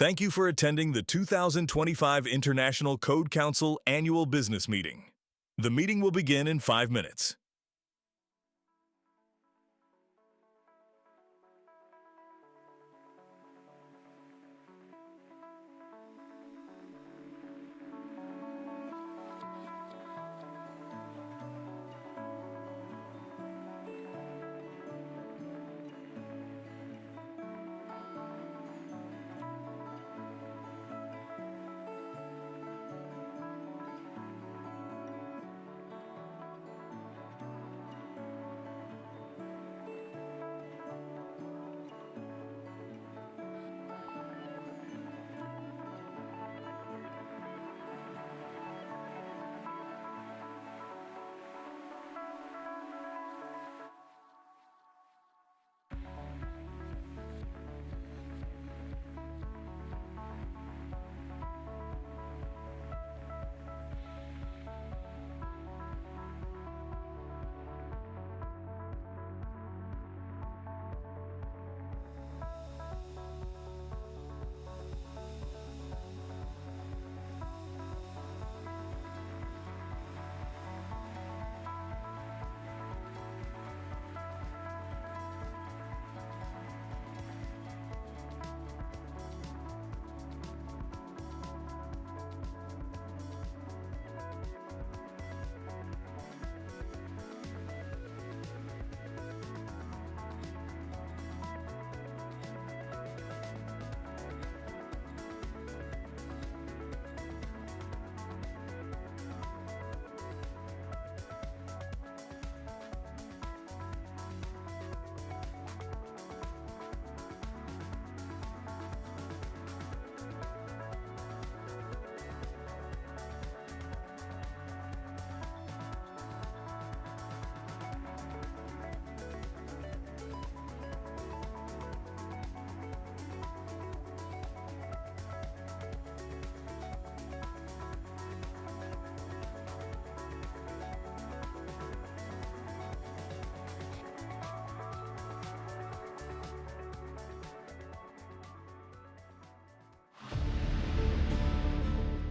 Thank you for attending the 2025 International Code Council Annual Business Meeting. The meeting will begin in 5 minutes.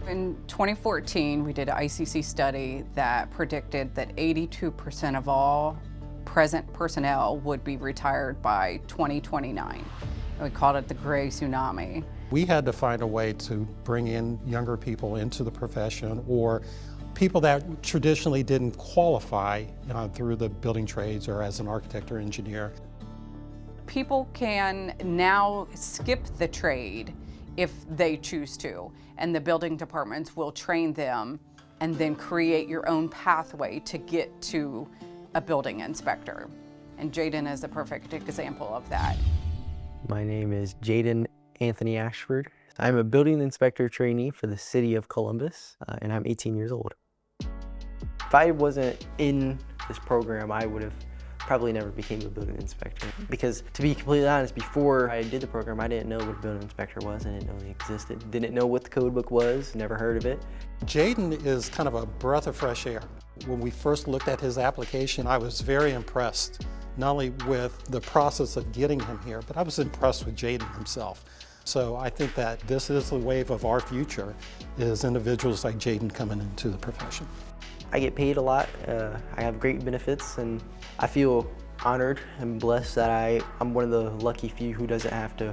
In 2014, we did an ICC study that predicted that 82% of all present personnel would be retired by 2029. And we called it the gray tsunami. We had to find a way to bring in younger people into the profession, or people that traditionally didn't qualify through the building trades or as an architect or engineer. People can now skip the trade if they choose to, and the building departments will train them and then create your own pathway to get to a building inspector. And Jaden is a perfect example of that. My name is Jaden Anthony Ashford. I'm a building inspector trainee for the city of Columbus, and I'm 18 years old. If I wasn't in this program, I would have probably never became a building inspector. Because to be completely honest, before I did the program, I didn't know what a building inspector was. I didn't know it existed. Didn't know what the code book was, never heard of it. Jaden is kind of a breath of fresh air. When we first looked at his application, I was very impressed, not only with the process of getting him here, but I was impressed with Jaden himself. So I think that this is the wave of our future, is individuals like Jaden coming into the profession. I get paid a lot, I have great benefits, and I feel honored and blessed that I'm one of the lucky few who doesn't have to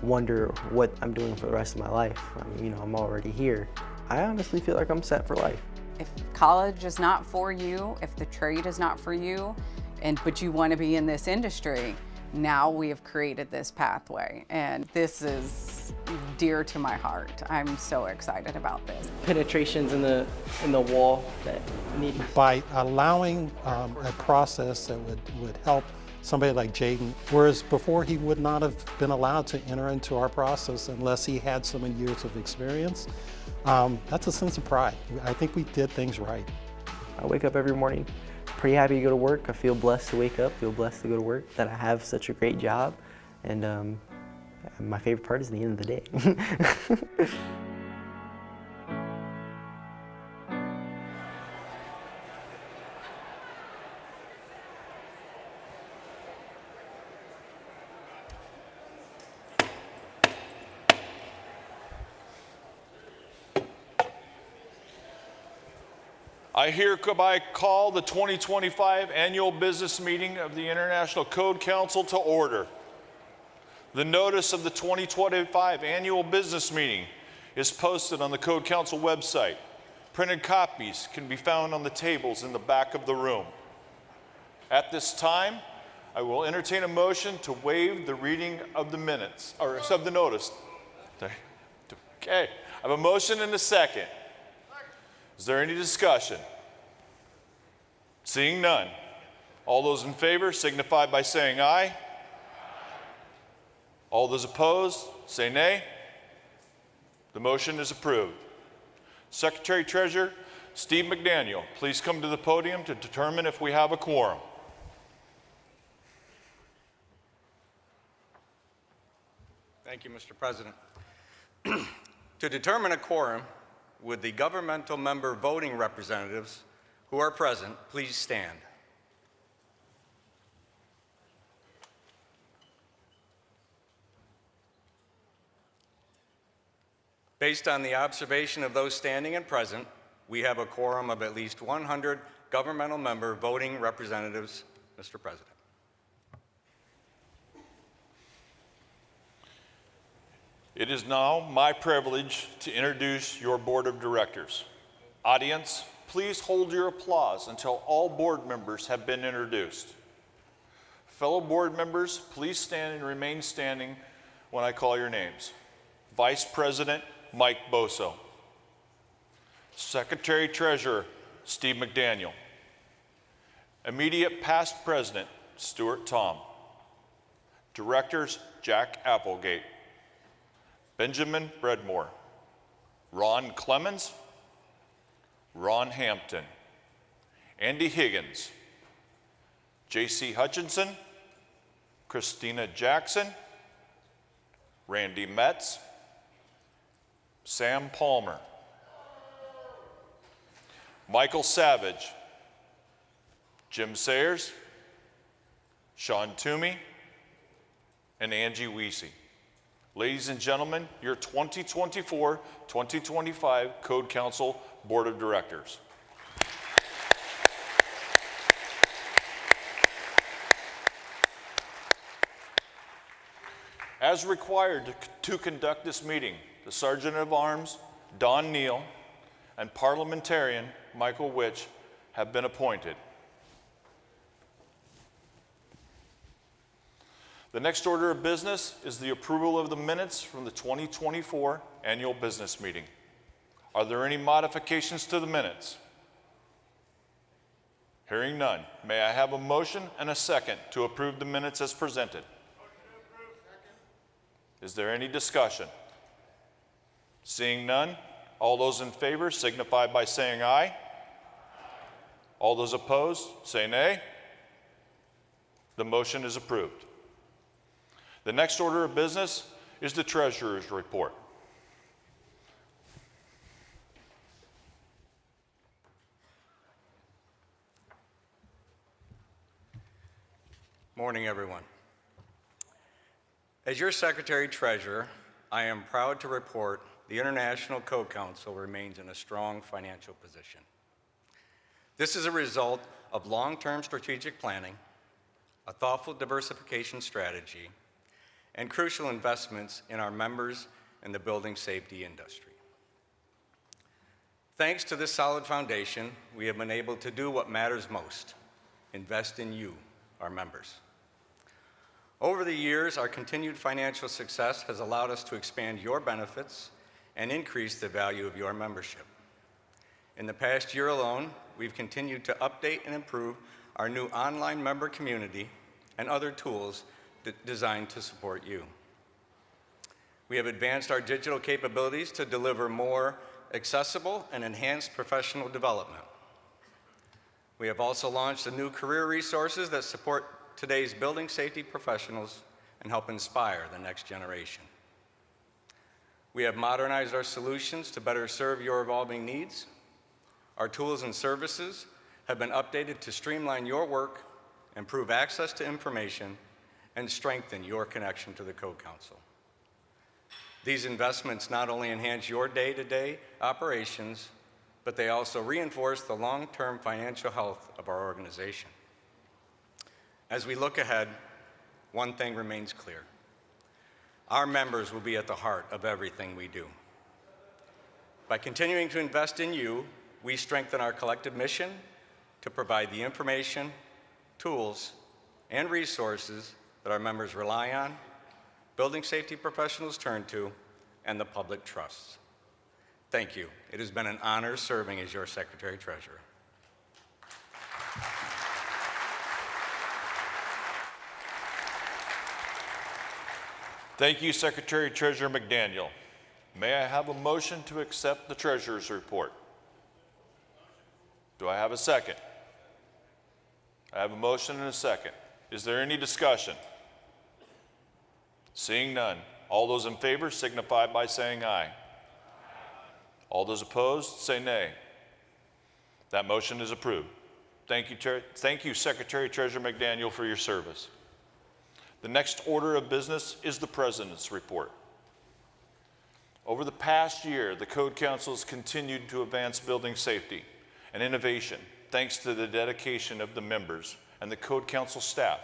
wonder what I'm doing for the rest of my life. I mean, I'm already here. I honestly feel like I'm set for life. If college is not for you, if the trade is not for you, but you want to be in this industry, now we have created this pathway, and this is dear to my heart. I'm so excited about this. Penetrations in the wall that need. By allowing a process that would help somebody like Jaden, whereas before he would not have been allowed to enter into our process unless he had so many years of experience, that's a sense of pride. I think we did things right. I wake up every morning pretty happy to go to work. I feel blessed to wake up, feel blessed to go to work, that I have such a great job, and my favorite part is the end of the day. I hereby call the 2025 annual business meeting of the International Code Council to order. The notice of the 2025 annual business meeting is posted on the Code Council website. Printed copies can be found on the tables in the back of the room. At this time, I will entertain a motion to waive the reading of the minutes, or of the notice. Okay, I have a motion and a second. Is there any discussion? Seeing none. All those in favor signify by saying aye. All those opposed, say nay. The motion is approved. Secretary Treasurer Steve McDaniel, please come to the podium to determine if we have a quorum. Thank you, Mr. President. To determine a quorum, would the governmental member voting representatives who are present please stand? Based on the observation of those standing and present, we have a quorum of at least 100 governmental member voting representatives, Mr. President. It is now my privilege to introduce your board of directors. Audience, please hold your applause until all board members have been introduced. Fellow board members, please stand and remain standing when I call your names. Vice President Mike Boso. Secretary Treasurer Steve McDaniel. Immediate past President Stuart Tom. Directors Jack Applegate. Benjamin Bredmore. Ron Clemens. Ron Hampton. Andy Higgins. J.C. Hutchinson. Christina Jackson. Randy Metz. Sam Palmer. Michael Savage. Jim Sayers. Sean Toomey. And Angie Wiese. Ladies and gentlemen, your 2024-2025 Code Council Board of Directors. As required to conduct this meeting, the Sergeant of Arms, Don Neal, and Parliamentarian Michael Witch have been appointed. The next order of business is the approval of the minutes from the 2024 annual business meeting. Are there any modifications to the minutes? Hearing none, may I have a motion and a second to approve the minutes as presented? Is there any discussion? Seeing none, all those in favor signify by saying aye. All those opposed, say nay. The motion is approved. The next order of business is the Treasurer's report. Morning, everyone. As your Secretary Treasurer, I am proud to report the International Code Council remains in a strong financial position. This is a result of long-term strategic planning, a thoughtful diversification strategy, and crucial investments in our members and the building safety industry. Thanks to this solid foundation, we have been able to do what matters most: invest in you, our members. Over the years, our continued financial success has allowed us to expand your benefits and increase the value of your membership. In the past year alone, we've continued to update and improve our new online member community and other tools designed to support you. We have advanced our digital capabilities to deliver more accessible and enhanced professional development. We have also launched the new career resources that support today's building safety professionals and help inspire the next generation. We have modernized our solutions to better serve your evolving needs. Our tools and services have been updated to streamline your work, improve access to information, and strengthen your connection to the Code Council. These investments not only enhance your day-to-day operations, but they also reinforce the long-term financial health of our organization. As we look ahead, one thing remains clear. Our members will be at the heart of everything we do. By continuing to invest in you, we strengthen our collective mission to provide the information, tools, and resources that our members rely on, building safety professionals turn to, and the public trusts. Thank you. It has been an honor serving as your Secretary-Treasurer. Thank you, Secretary-Treasurer McDaniel. May I have a motion to accept the Treasurer's report? Do I have a second? I have a motion and a second. Is there any discussion? Seeing none, all those in favor signify by saying aye. All those opposed say nay. That motion is approved. Thank you, Secretary-Treasurer McDaniel, for your service. The next order of business is the President's report. Over the past year, the Code Council has continued to advance building safety and innovation thanks to the dedication of the members and the Code Council staff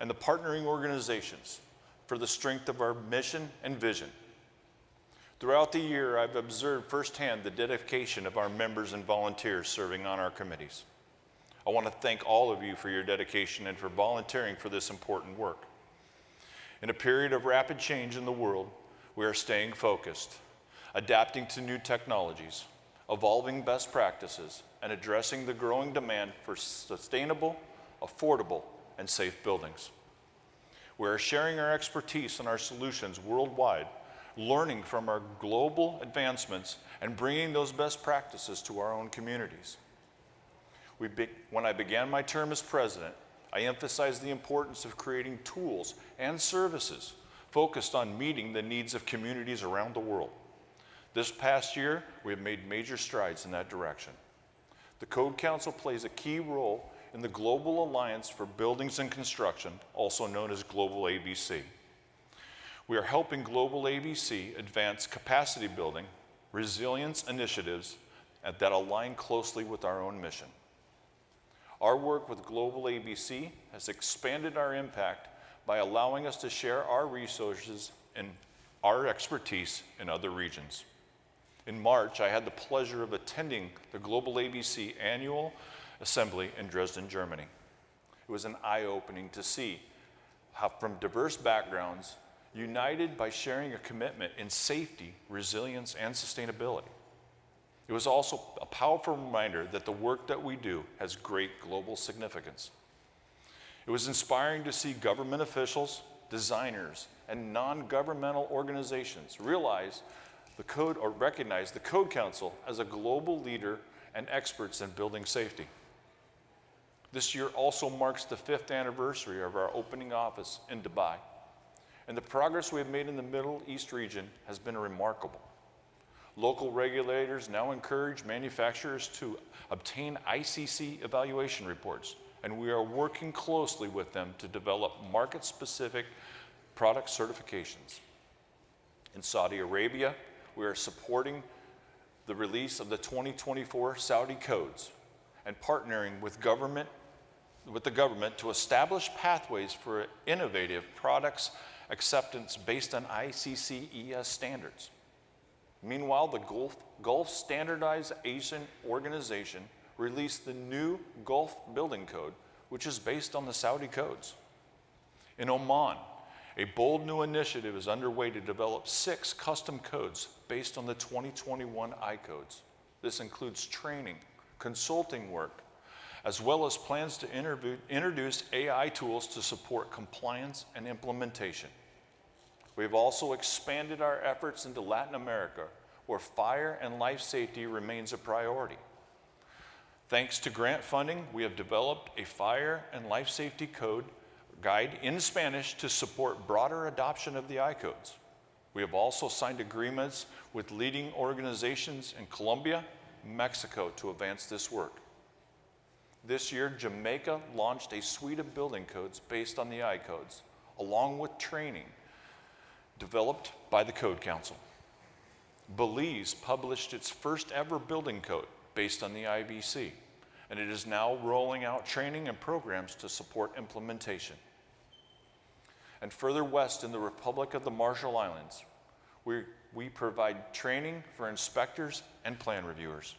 and the partnering organizations for the strength of our mission and vision. Throughout the year, I've observed firsthand the dedication of our members and volunteers serving on our committees. I want to thank all of you for your dedication and for volunteering for this important work. In a period of rapid change in the world, we are staying focused, adapting to new technologies, evolving best practices, and addressing the growing demand for sustainable, affordable, and safe buildings. We are sharing our expertise and our solutions worldwide, learning from our global advancements and bringing those best practices to our own communities. When I began my term as president, I emphasized the importance of creating tools and services focused on meeting the needs of communities around the world. This past year, we have made major strides in that direction. The Code Council plays a key role in the Global Alliance for Buildings and Construction, also known as Global ABC. We are helping Global ABC advance capacity building, resilience initiatives that align closely with our own mission. Our work with Global ABC has expanded our impact by allowing us to share our resources and our expertise in other regions. In March, I had the pleasure of attending the Global ABC Annual Assembly in Dresden, Germany. It was an eye-opening to see how from diverse backgrounds, united by sharing a commitment in safety, resilience, and sustainability. It was also a powerful reminder that the work that we do has great global significance. It was inspiring to see government officials, designers, and non-governmental organizations recognize the Code Council as a global leader and experts in building safety. This year also marks the 5th anniversary of our opening office in Dubai, and the progress we have made in the Middle East region has been remarkable. Local regulators now encourage manufacturers to obtain ICC evaluation reports, and we are working closely with them to develop market-specific product certifications. In Saudi Arabia, we are supporting the release of the 2024 Saudi codes and partnering with the government to establish pathways for innovative products acceptance based on ICC ES standards. Meanwhile, the Gulf Standardization Organization released the new Gulf Building Code, which is based on the Saudi codes. In Oman, a bold new initiative is underway to develop 6 custom codes based on the 2021 I-codes. This includes training, consulting work, as well as plans to introduce AI tools to support compliance and implementation. We have also expanded our efforts into Latin America, where fire and life safety remains a priority. Thanks to grant funding, we have developed a fire and life safety code guide in Spanish to support broader adoption of the I-codes. We have also signed agreements with leading organizations in Colombia, Mexico to advance this work. This year, Jamaica launched a suite of building codes based on the I-codes, along with training developed by the Code Council. Belize published its first ever building code based on the IBC, and it is now rolling out training and programs to support implementation. And further west in the Republic of the Marshall Islands, we provide training for inspectors and plan reviewers.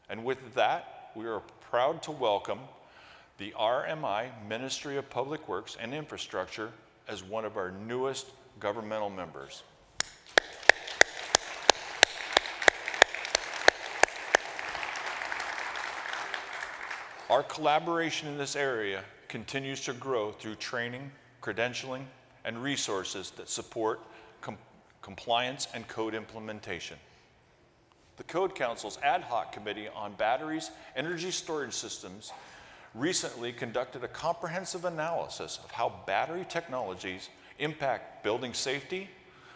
And with that, we are proud to welcome the RMI Ministry of Public Works and Infrastructure as one of our newest governmental members. Our collaboration in this area continues to grow through training, credentialing, and resources that support compliance and code implementation. The Code Council's Ad Hoc Committee on Batteries, Energy Storage Systems recently conducted a comprehensive analysis of how battery technologies impact building safety,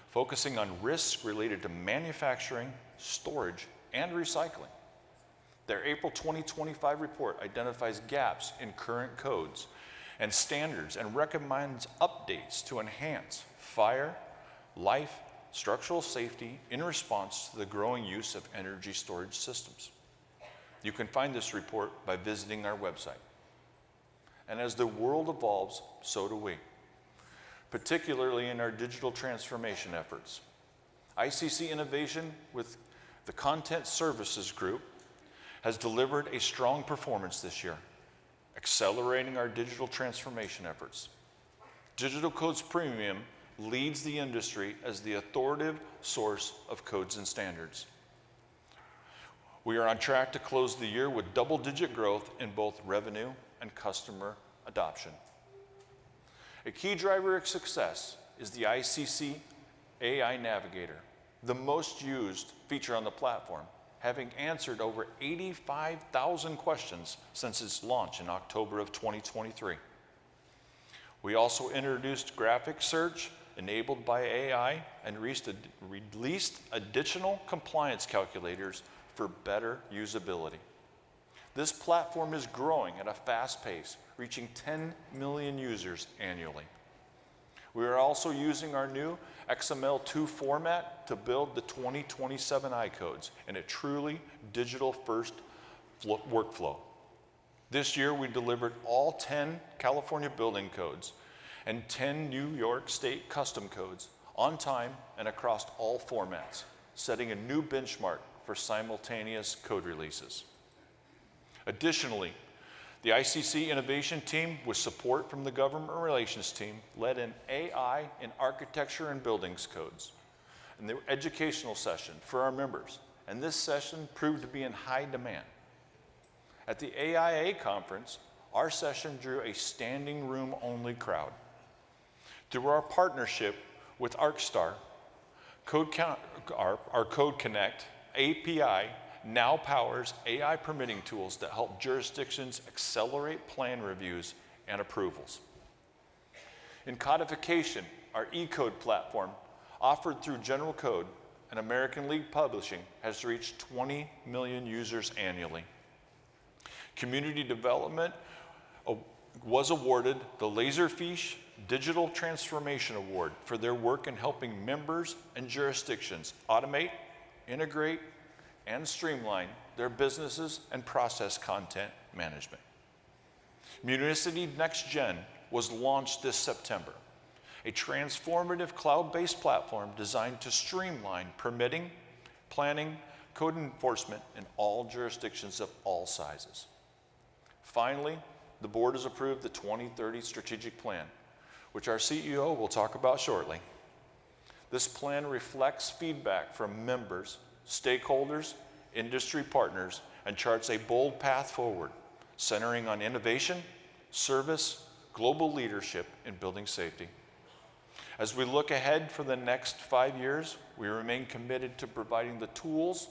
focusing on risks related to manufacturing, storage, and recycling. Their April 2025 report identifies gaps in current codes and standards and recommends updates to enhance fire, life, structural safety in response to the growing use of energy storage systems. You can find this report by visiting our website. And as the world evolves, so do we, particularly in our digital transformation efforts. ICC Innovation with the Content Services Group has delivered a strong performance this year, accelerating our digital transformation efforts. Digital Codes Premium leads the industry as the authoritative source of codes and standards. We are on track to close the year with double-digit growth in both revenue and customer adoption. A key driver of success is the ICC AI Navigator, the most used feature on the platform, having answered over 85,000 questions since its launch in October of 2023. We also introduced graphic search enabled by AI and released additional compliance calculators for better usability. This platform is growing at a fast pace, reaching 10 million users annually. We are also using our new XML2 format to build the 2027 I-codes in a truly digital-first workflow. This year, we delivered all 10 California building codes and 10 New York State custom codes on time and across all formats, setting a new benchmark for simultaneous code releases. Additionally, the ICC Innovation Team, with support from the Government Relations Team, led an AI in Architecture and Buildings codes, and the educational session for our members, and this session proved to be in high demand. At the AIA conference, our session drew a standing room only crowd. Through our partnership with ArcStar, our Code Connect API now powers AI permitting tools that help jurisdictions accelerate plan reviews and approvals. In codification, our eCode platform, offered through General Code and American League Publishing, has reached 20 million users annually. Community development was awarded the Laserfish Digital Transformation Award for their work in helping members and jurisdictions automate, integrate, and streamline their businesses and process content management. Municity NextGen was launched this September, a transformative cloud-based platform designed to streamline permitting, planning, code enforcement in all jurisdictions of all sizes. Finally, the board has approved the 2030 strategic plan, which our CEO will talk about shortly. This plan reflects feedback from members, stakeholders, industry partners, and charts a bold path forward, centering on innovation, service, global leadership in building safety. As we look ahead for the next 5 years, we remain committed to providing the tools,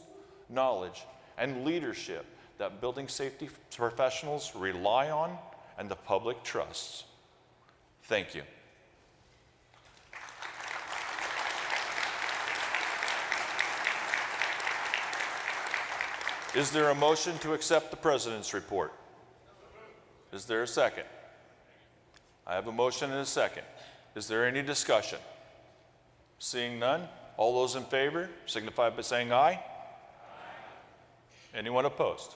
knowledge, and leadership that building safety professionals rely on and the public trusts. Thank you. Is there a motion to accept the President's report? Is there a second? I have a motion and a second. Is there any discussion? Seeing none, All those in favor signify by saying aye. Anyone opposed?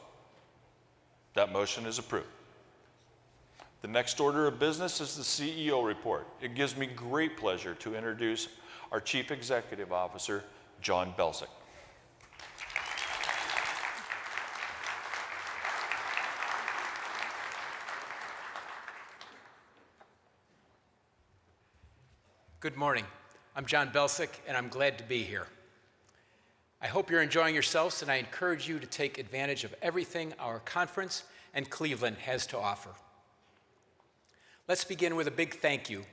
That motion is approved. The next order of business is the CEO report. It gives me great pleasure to introduce our Chief Executive Officer, John Belsic. Good morning. I'm John Belsic, and I'm glad to be here. I hope you're enjoying yourselves, and I encourage you to take advantage of everything our conference and Cleveland has to offer. Let's begin with a big thank you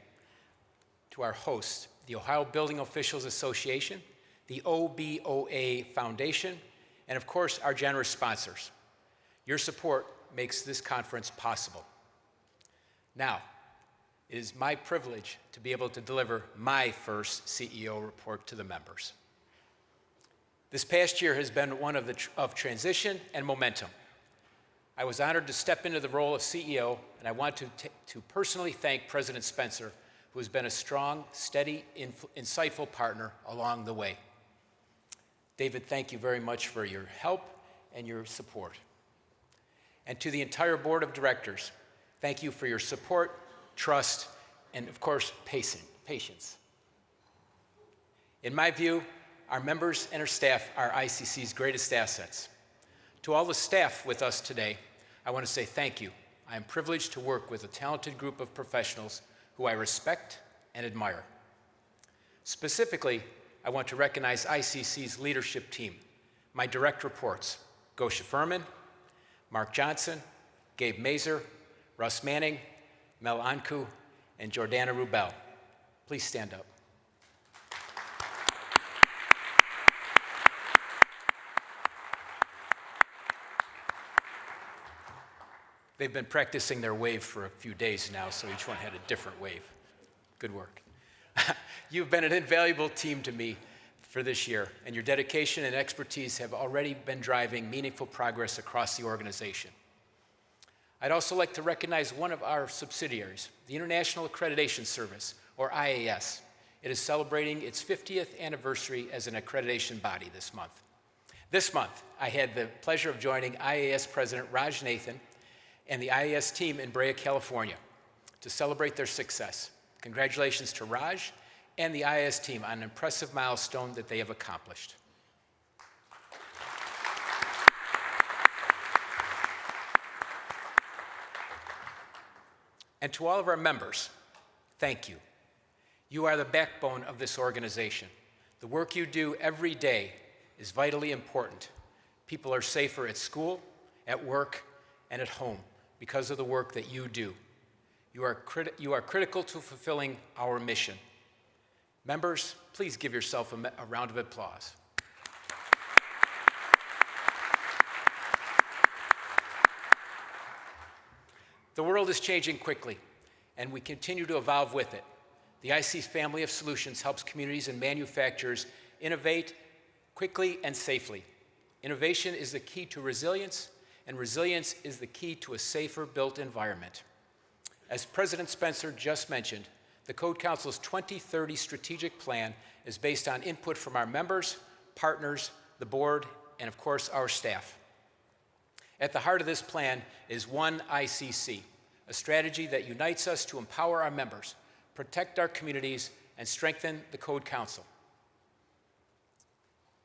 to our hosts, the Ohio Building Officials Association, the OBOA Foundation, and of course, our generous sponsors. Your support makes this conference possible. Now, it is my privilege to be able to deliver my first CEO report to the members. This past year has been one of transition and momentum. I was honored to step into the role of CEO, and I want to personally thank President Spencer, who has been a strong, steady, insightful partner along the way. David, thank you very much for your help and your support. And to the entire board of directors, thank you for your support, trust, and of course, patience. In my view, our members and our staff are ICC's greatest assets. To all the staff with us today, I want to say thank you. I am privileged to work with a talented group of professionals who I respect and admire. Specifically, I want to recognize ICC's leadership team, my direct reports, Gosha Furman, Mark Johnson, Gabe Mazer, Russ Manning, Mel Anku, and Jordana Rubel. Please stand up. They've been practicing their wave for a few days now, so each one had a different wave. Good work. You've been an invaluable team to me for this year, and your dedication and expertise have already been driving meaningful progress across the organization. I'd also like to recognize one of our subsidiaries, the International Accreditation Service, or IAS. It is celebrating its 50th anniversary as an accreditation body this month. This month, I had the pleasure of joining IAS President Raj Nathan and the IAS team in Brea, California, to celebrate their success. Congratulations to Raj and the IAS team on an impressive milestone that they have accomplished. And to all of our members, thank you. You are the backbone of this organization. The work you do every day is vitally important. People are safer at school, at work, and at home because of the work that you do. You are critical to fulfilling our mission. Members, please give yourself a round of applause. The world is changing quickly, and we continue to evolve with it. The IC family of solutions helps communities and manufacturers innovate quickly and safely. Innovation is the key to resilience, and resilience is the key to a safer built environment. As President Spencer just mentioned, the Code Council's 2030 strategic plan is based on input from our members, partners, the board, and of course, our staff. At the heart of this plan is One ICC, a strategy that unites us to empower our members, protect our communities, and strengthen the Code Council.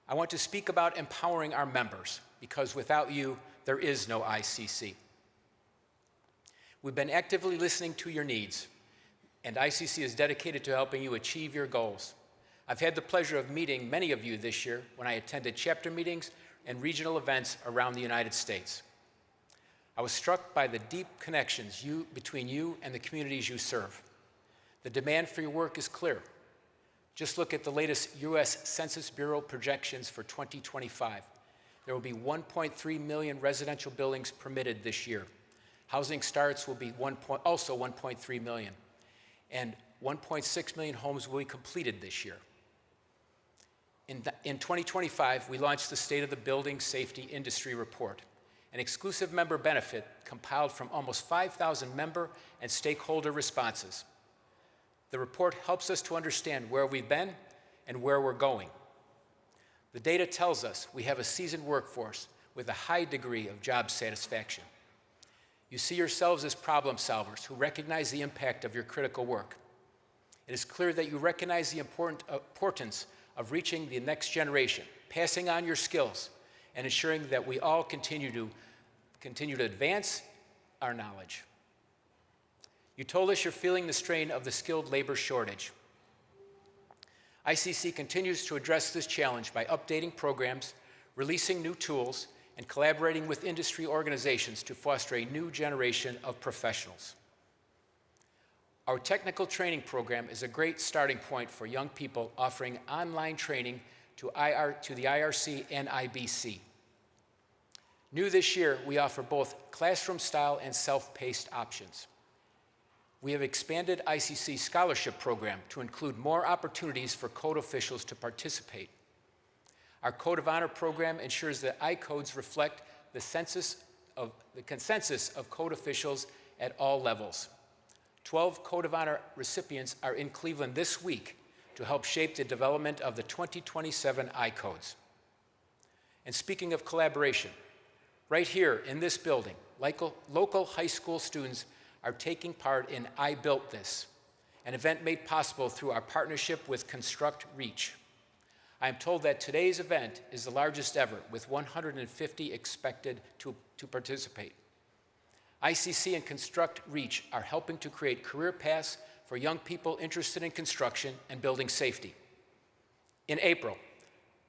I want to speak about empowering our members, because without you, there is no ICC. We've been actively listening to your needs, and ICC is dedicated to helping you achieve your goals. I've had the pleasure of meeting many of you this year when I attended chapter meetings and regional events around the United States. I was struck by the deep connections between you and the communities you serve. The demand for your work is clear. Just look at the latest U.S. Census Bureau projections for 2025. There will be 1.3 million residential buildings permitted this year. Housing starts will be also 1.3 million, and 1.6 million homes will be completed this year. In 2025, we launched the State of the Building Safety Industry Report, an exclusive member benefit compiled from almost 5,000 member and stakeholder responses. The report helps us to understand where we've been and where we're going. The data tells us we have a seasoned workforce with a high degree of job satisfaction. You see yourselves as problem solvers who recognize the impact of your critical work. It is clear that you recognize the importance of reaching the next generation, passing on your skills, and ensuring that we all continue to advance our knowledge. You told us you're feeling the strain of the skilled labor shortage. ICC continues to address this challenge by updating programs, releasing new tools, and collaborating with industry organizations to foster a new generation of professionals. Our technical training program is a great starting point for young people, offering online training to the IRC and IBC. New this year, we offer both classroom-style and self-paced options. We have expanded ICC scholarship program to include more opportunities for code officials to participate. Our Code of Honor program ensures that I-codes reflect the consensus of code officials at all levels. 12 Code of Honor recipients are in Cleveland this week to help shape the development of the 2027 I-codes. And speaking of collaboration, right here in this building, local high school students are taking part in I Built This, an event made possible through our partnership with Construct Reach. I am told that today's event is the largest ever, with 150 expected to participate. ICC and Construct Reach are helping to create career paths for young people interested in construction and building safety. In April,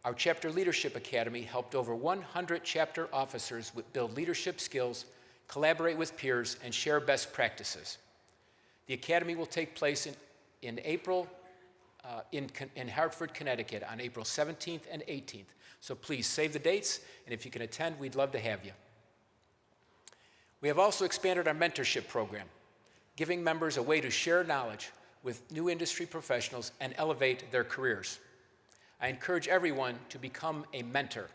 our Chapter Leadership Academy helped over 100 chapter officers build leadership skills, collaborate with peers, and share best practices. The Academy will take place in Hartford, Connecticut on April 17th and 18th. So please save the dates, and if you can attend, we'd love to have you. We have also expanded our mentorship program, giving members a way to share knowledge with new industry professionals and elevate their careers. I encourage everyone to become a mentor.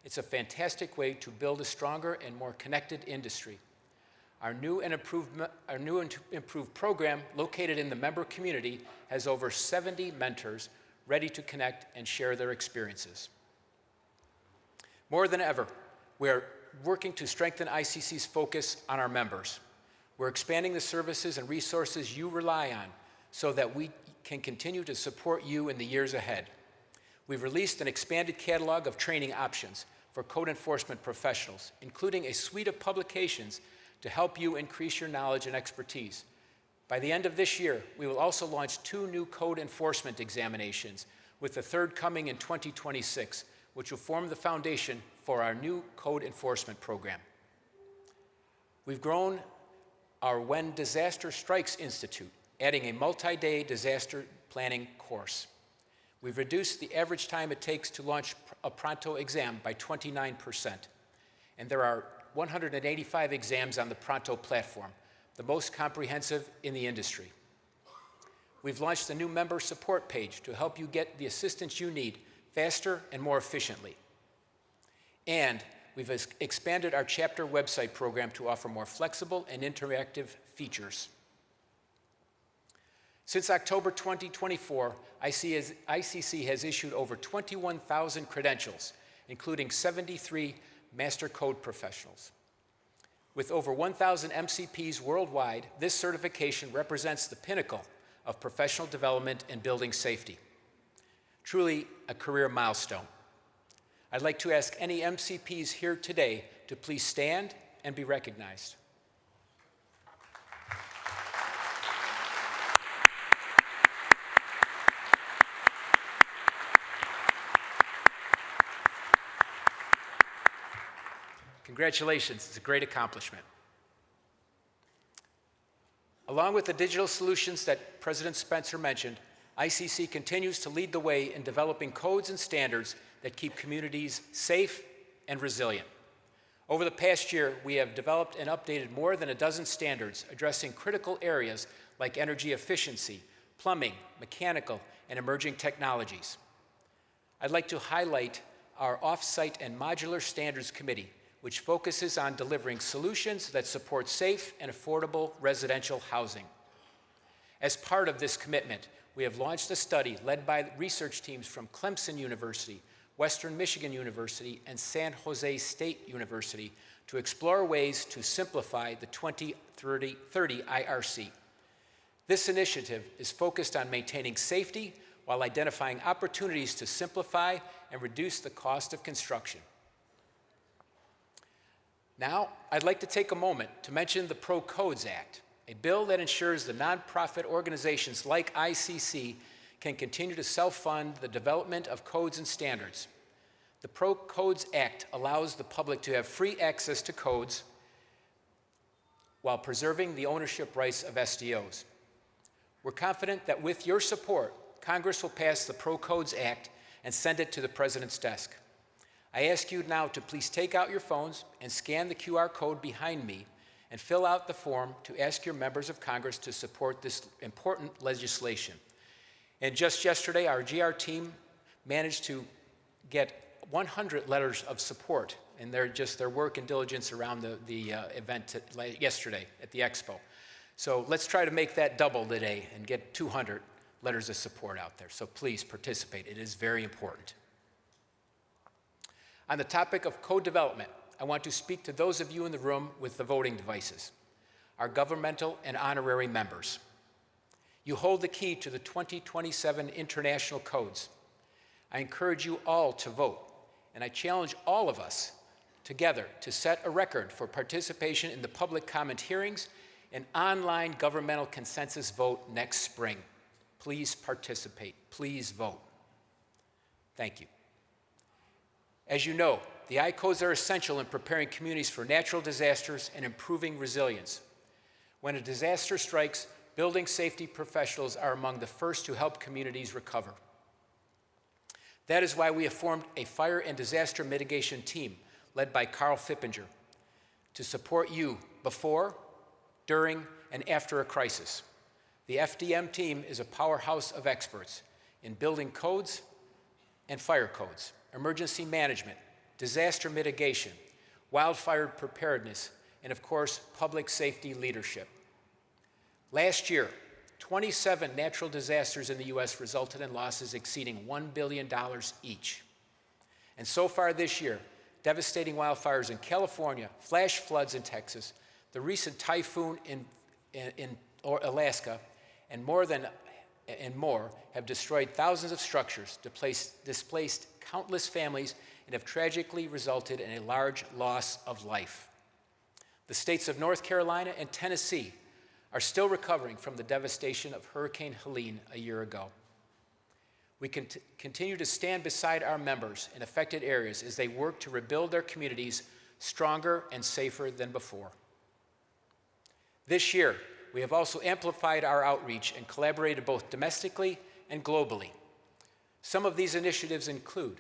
It's a fantastic way to build a stronger and more connected industry. Our new and improved program, located in the member community, has over 70 mentors ready to connect and share their experiences. More than ever, we are working to strengthen ICC's focus on our members. We're expanding the services and resources you rely on so that we can continue to support you in the years ahead. We've released an expanded catalog of training options for code enforcement professionals, including a suite of publications to help you increase your knowledge and expertise. By the end of this year, we will also launch 2 new code enforcement examinations, with the third coming in 2026, which will form the foundation for our new code enforcement program. We've grown our When Disaster Strikes Institute, adding a multi-day disaster planning course. We've reduced the average time it takes to launch a Pronto exam by 29%, and there are 185 exams on the Pronto platform, the most comprehensive in the industry. We've launched a new member support page to help you get the assistance you need faster and more efficiently. And we've expanded our chapter website program to offer more flexible and interactive features. Since October 2024, ICC has issued over 21,000 credentials, including 73 Master Code professionals. With over 1,000 MCPs worldwide, this certification represents the pinnacle of professional development and building safety. Truly a career milestone. I'd like to ask any MCPs here today to please stand and be recognized. Congratulations, it's a great accomplishment. Along with the digital solutions that President Spencer mentioned, ICC continues to lead the way in developing codes and standards that keep communities safe and resilient. Over the past year, we have developed and updated more than a dozen standards addressing critical areas like energy efficiency, plumbing, mechanical, and emerging technologies. I'd like to highlight our Off-Site and Modular Standards Committee, which focuses on delivering solutions that support safe and affordable residential housing. As part of this commitment, we have launched a study led by research teams from Clemson University, Western Michigan University, and San Jose State University to explore ways to simplify the 2030 IRC. This initiative is focused on maintaining safety while identifying opportunities to simplify and reduce the cost of construction. Now, I'd like to take a moment to mention the Pro Codes Act, a bill that ensures the nonprofit organizations like ICC can continue to self-fund the development of codes and standards. The Pro Codes Act allows the public to have free access to codes while preserving the ownership rights of SDOs. We're confident that with your support, Congress will pass the Pro Codes Act and send it to the President's desk. I ask you now to please take out your phones and scan the QR code behind me and fill out the form to ask your members of Congress to support this important legislation. And just yesterday, our GR team managed to get 100 letters of support in their work and diligence around the event yesterday at the Expo. So let's try to make that double today and get 200 letters of support out there. So please participate. It is very important. On the topic of code development, I want to speak to those of you in the room with the voting devices, our governmental and honorary members. You hold the key to the 2027 international codes. I encourage you all to vote, and I challenge all of us together to set a record for participation in the public comment hearings and online governmental consensus vote next spring. Please participate. Please vote. Thank you. As you know, the I-codes are essential in preparing communities for natural disasters and improving resilience. When a disaster strikes, building safety professionals are among the first to help communities recover. That is why we have formed a fire and disaster mitigation team led by Carl Fippinger to support you before, during, and after a crisis. The FDM team is a powerhouse of experts in building codes and fire codes, emergency management, disaster mitigation, wildfire preparedness, and of course, public safety leadership. Last year, 27 natural disasters in the U.S. resulted in losses exceeding $1 billion each. And so far this year, devastating wildfires in California, flash floods in Texas, the recent typhoon in Alaska, and more have destroyed thousands of structures, displaced countless families, and have tragically resulted in a large loss of life. The states of North Carolina and Tennessee are still recovering from the devastation of Hurricane Helene a year ago. We continue to stand beside our members in affected areas as they work to rebuild their communities stronger and safer than before. This year, we have also amplified our outreach and collaborated both domestically and globally. Some of these initiatives include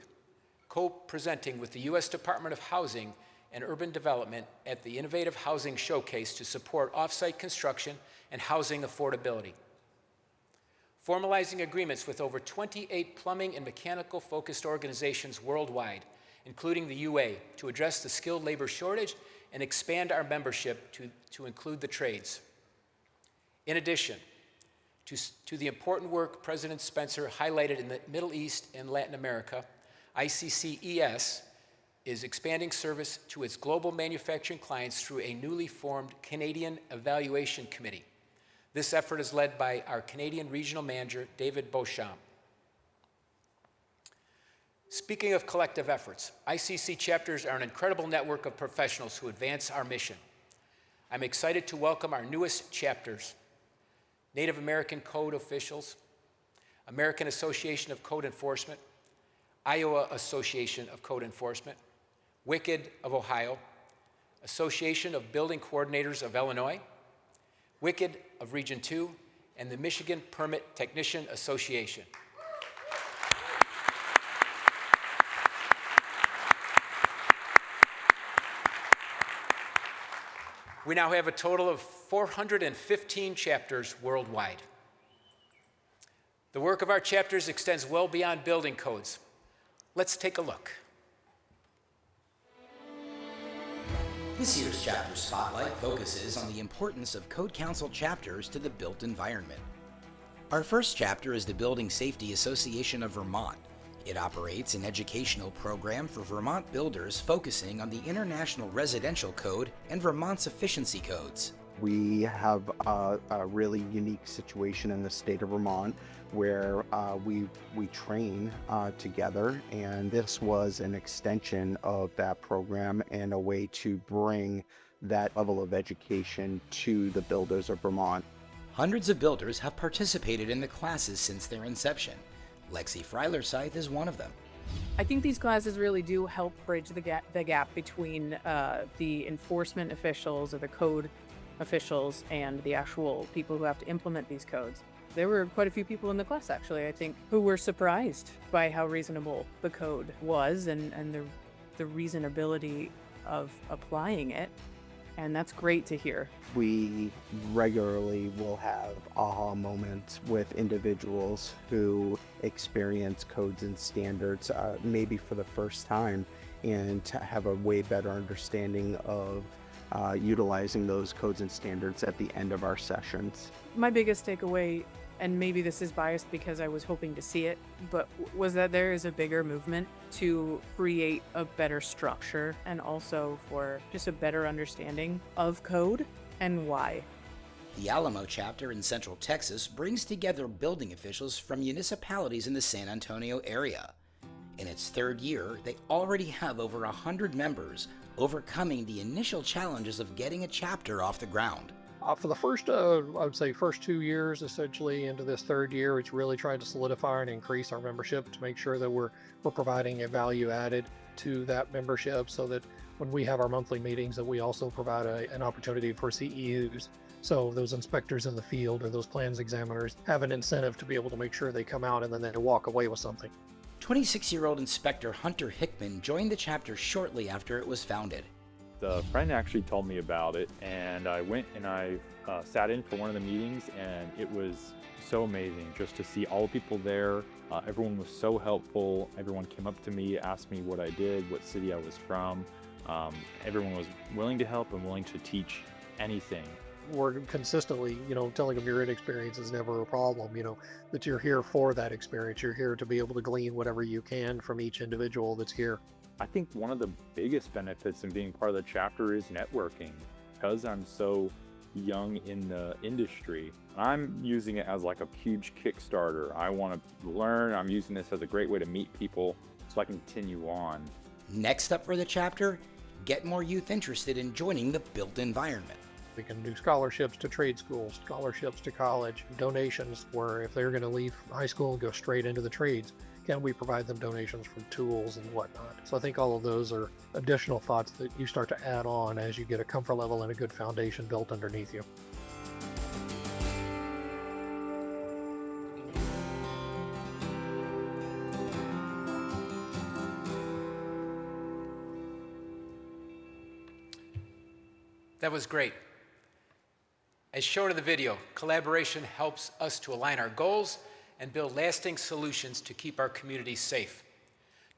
co-presenting with the U.S. Department of Housing and Urban Development at the Innovative Housing Showcase to support off-site construction and housing affordability. Formalizing agreements with over 28 plumbing and mechanical-focused organizations worldwide, including the UA, to address the skilled labor shortage and expand our membership to include the trades. In addition to the important work President Spencer highlighted in the Middle East and Latin America, ICCES is expanding service to its global manufacturing clients through a newly formed Canadian Evaluation Committee. This effort is led by our Canadian Regional Manager, David Beauchamp. Speaking of collective efforts, ICC chapters are an incredible network of professionals who advance our mission. I'm excited to welcome our newest chapters: Native American Code officials, American Association of Code Enforcement, Iowa Association of Code Enforcement, WICID of Ohio, Association of Building Coordinators of Illinois, WICID of Region 2, and the Michigan Permit Technician Association. We now have a total of 415 chapters worldwide. The work of our chapters extends well beyond building codes. Let's take a look. This year's Chapter Spotlight focuses on the importance of Code Council chapters to the built environment. Our first chapter is the Building Safety Association of Vermont. It operates an educational program for Vermont builders focusing on the International Residential Code and Vermont's efficiency codes. We have a really unique situation in the state of Vermont where we train together, and this was an extension of that program and a way to bring that level of education to the builders of Vermont. Hundreds of builders have participated in the classes since their inception. Lexi Freiler-Scythe is one of them. I think these classes really do help bridge the gap between the enforcement officials or the code officials and the actual people who have to implement these codes. There were quite a few people in the class, actually, I think, who were surprised by how reasonable the code was and the reasonability of applying it. And that's great to hear. We regularly will have aha moments with individuals who experience codes and standards maybe for the first time, and to have a way better understanding of utilizing those codes and standards at the end of our sessions. My biggest takeaway, and maybe this is biased because I was hoping to see it, but was that there is a bigger movement to create a better structure and also for just a better understanding of code and why. The Alamo chapter in Central Texas brings together building officials from municipalities in the San Antonio area. In its third year, they already have over 100 members, overcoming the initial challenges of getting a chapter off the ground. For the first, I would say first 2 years, essentially into this third year, it's really trying to solidify and increase our membership to make sure that we're providing a value added to that membership, so that when we have our monthly meetings, that we also provide an opportunity for CEUs. So those inspectors in the field or those plans examiners have an incentive to be able to make sure they come out and then they walk away with something. 26-year-old Inspector Hunter Hickman joined the chapter shortly after it was founded. A friend actually told me about it, and I went and I sat in for one of the meetings, and it was so amazing just to see all the people there. Everyone was so helpful. Everyone came up to me, asked me what I did, what city I was from. Everyone was willing to help and willing to teach anything. We're consistently, telling them your inexperience is never a problem, that you're here for that experience. You're here to be able to glean whatever you can from each individual that's here. I think one of the biggest benefits in being part of the chapter is networking. Because I'm so young in the industry, I'm using it as like a huge Kickstarter. I want to learn. I'm using this as a great way to meet people so I can continue on. Next up for the chapter, get more youth interested in joining the built environment. We can do scholarships to trade schools, scholarships to college, donations where if they're going to leave high school and go straight into the trades, can we provide them donations for tools and whatnot? So I think all of those are additional thoughts that you start to add on as you get a comfort level and a good foundation built underneath you. That was great. As shown in the video, collaboration helps us to align our goals and build lasting solutions to keep our communities safe.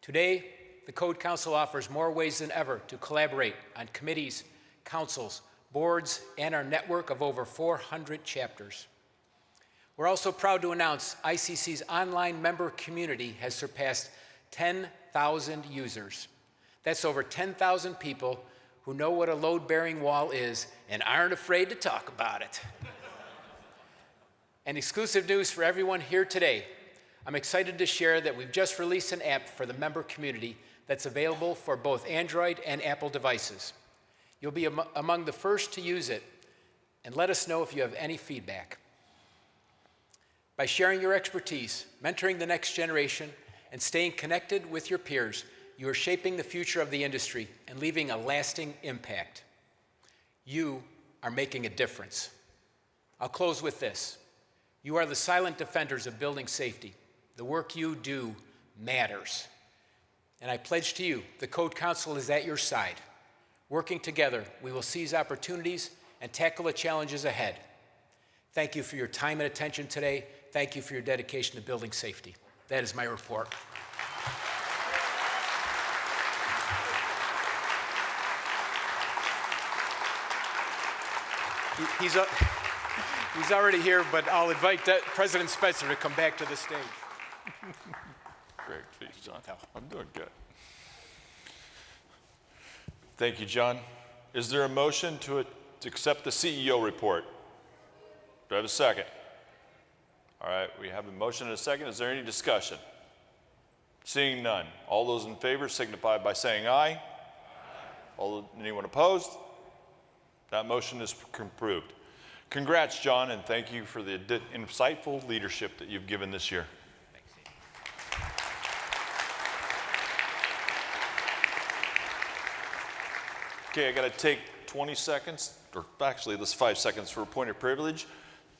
Today, the Code Council offers more ways than ever to collaborate on committees, councils, boards, and our network of over 400 chapters. We're also proud to announce ICC's online member community has surpassed 10,000 users. That's over 10,000 people who know what a load-bearing wall is and aren't afraid to talk about it. And exclusive news for everyone here today, I'm excited to share that we've just released an app for the member community that's available for both Android and Apple devices. You'll be among the first to use it, and let us know if you have any feedback. By sharing your expertise, mentoring the next generation, and staying connected with your peers, you are shaping the future of the industry and leaving a lasting impact. You are making a difference. I'll close with this. You are the silent defenders of building safety. The work you do matters. And I pledge to you, the Code Council is at your side. Working together, we will seize opportunities and tackle the challenges ahead. Thank you for your time and attention today. Thank you for your dedication to building safety. That is my report. He's already here, but I'll invite President Spencer to come back to the stage. Great, please, John. I'm doing good. Thank you, John. Is there a motion to accept the CEO report? Do I have a second? All right, we have a motion and a second. Is there any discussion? Seeing none. All those in favor signify by saying aye. Anyone opposed? That motion is approved. Congrats, John, and thank you for the insightful leadership that you've given this year. Okay, I got to take 20 seconds, or actually this 5 seconds for a point of privilege.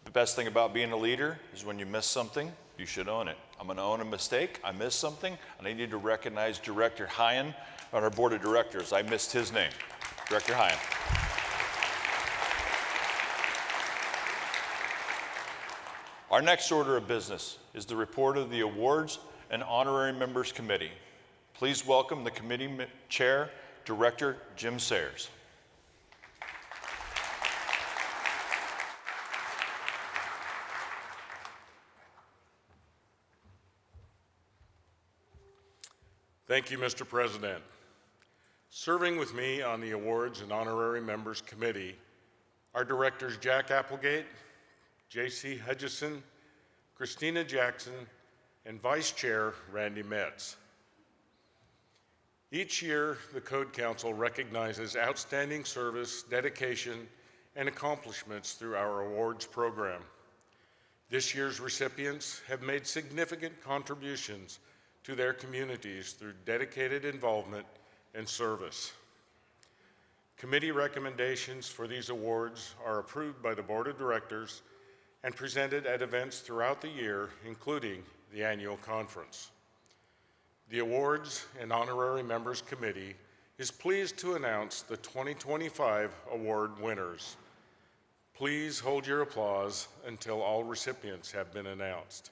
The best thing about being a leader is when you miss something, you should own it. I'm going to own a mistake. I missed something, and I need to recognize Director Hyen on our board of directors. I missed his name, Director Hyen. Our next order of business is the report of the Awards and Honorary Members Committee. Please welcome the committee chair, Director Jim Sayers. Thank you, Mr. President. Serving with me on the Awards and Honorary Members Committee are Directors Jack Applegate, J.C. Hutchison, Christina Jackson, and Vice Chair Randy Metz. Each year, the Code Council recognizes outstanding service, dedication, and accomplishments through our awards program. This year's recipients have made significant contributions to their communities through dedicated involvement and service. Committee recommendations for these awards are approved by the Board of Directors and presented at events throughout the year, including the annual conference. The Awards and Honorary Members Committee is pleased to announce the 2025 award winners. Please hold your applause until all recipients have been announced.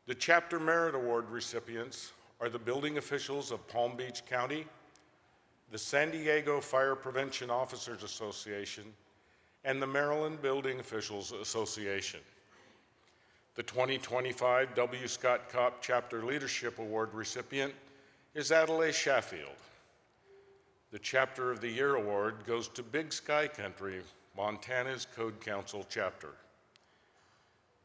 The Chapter Merit Award recipients are the building officials of Palm Beach County, the San Diego Fire Prevention Officers Association, and the Maryland Building Officials Association. The 2025 W. Scott Kopp Chapter Leadership Award recipient is Adelaide Sheffield. The Chapter of the Year Award goes to Big Sky Country, Montana's Code Council chapter.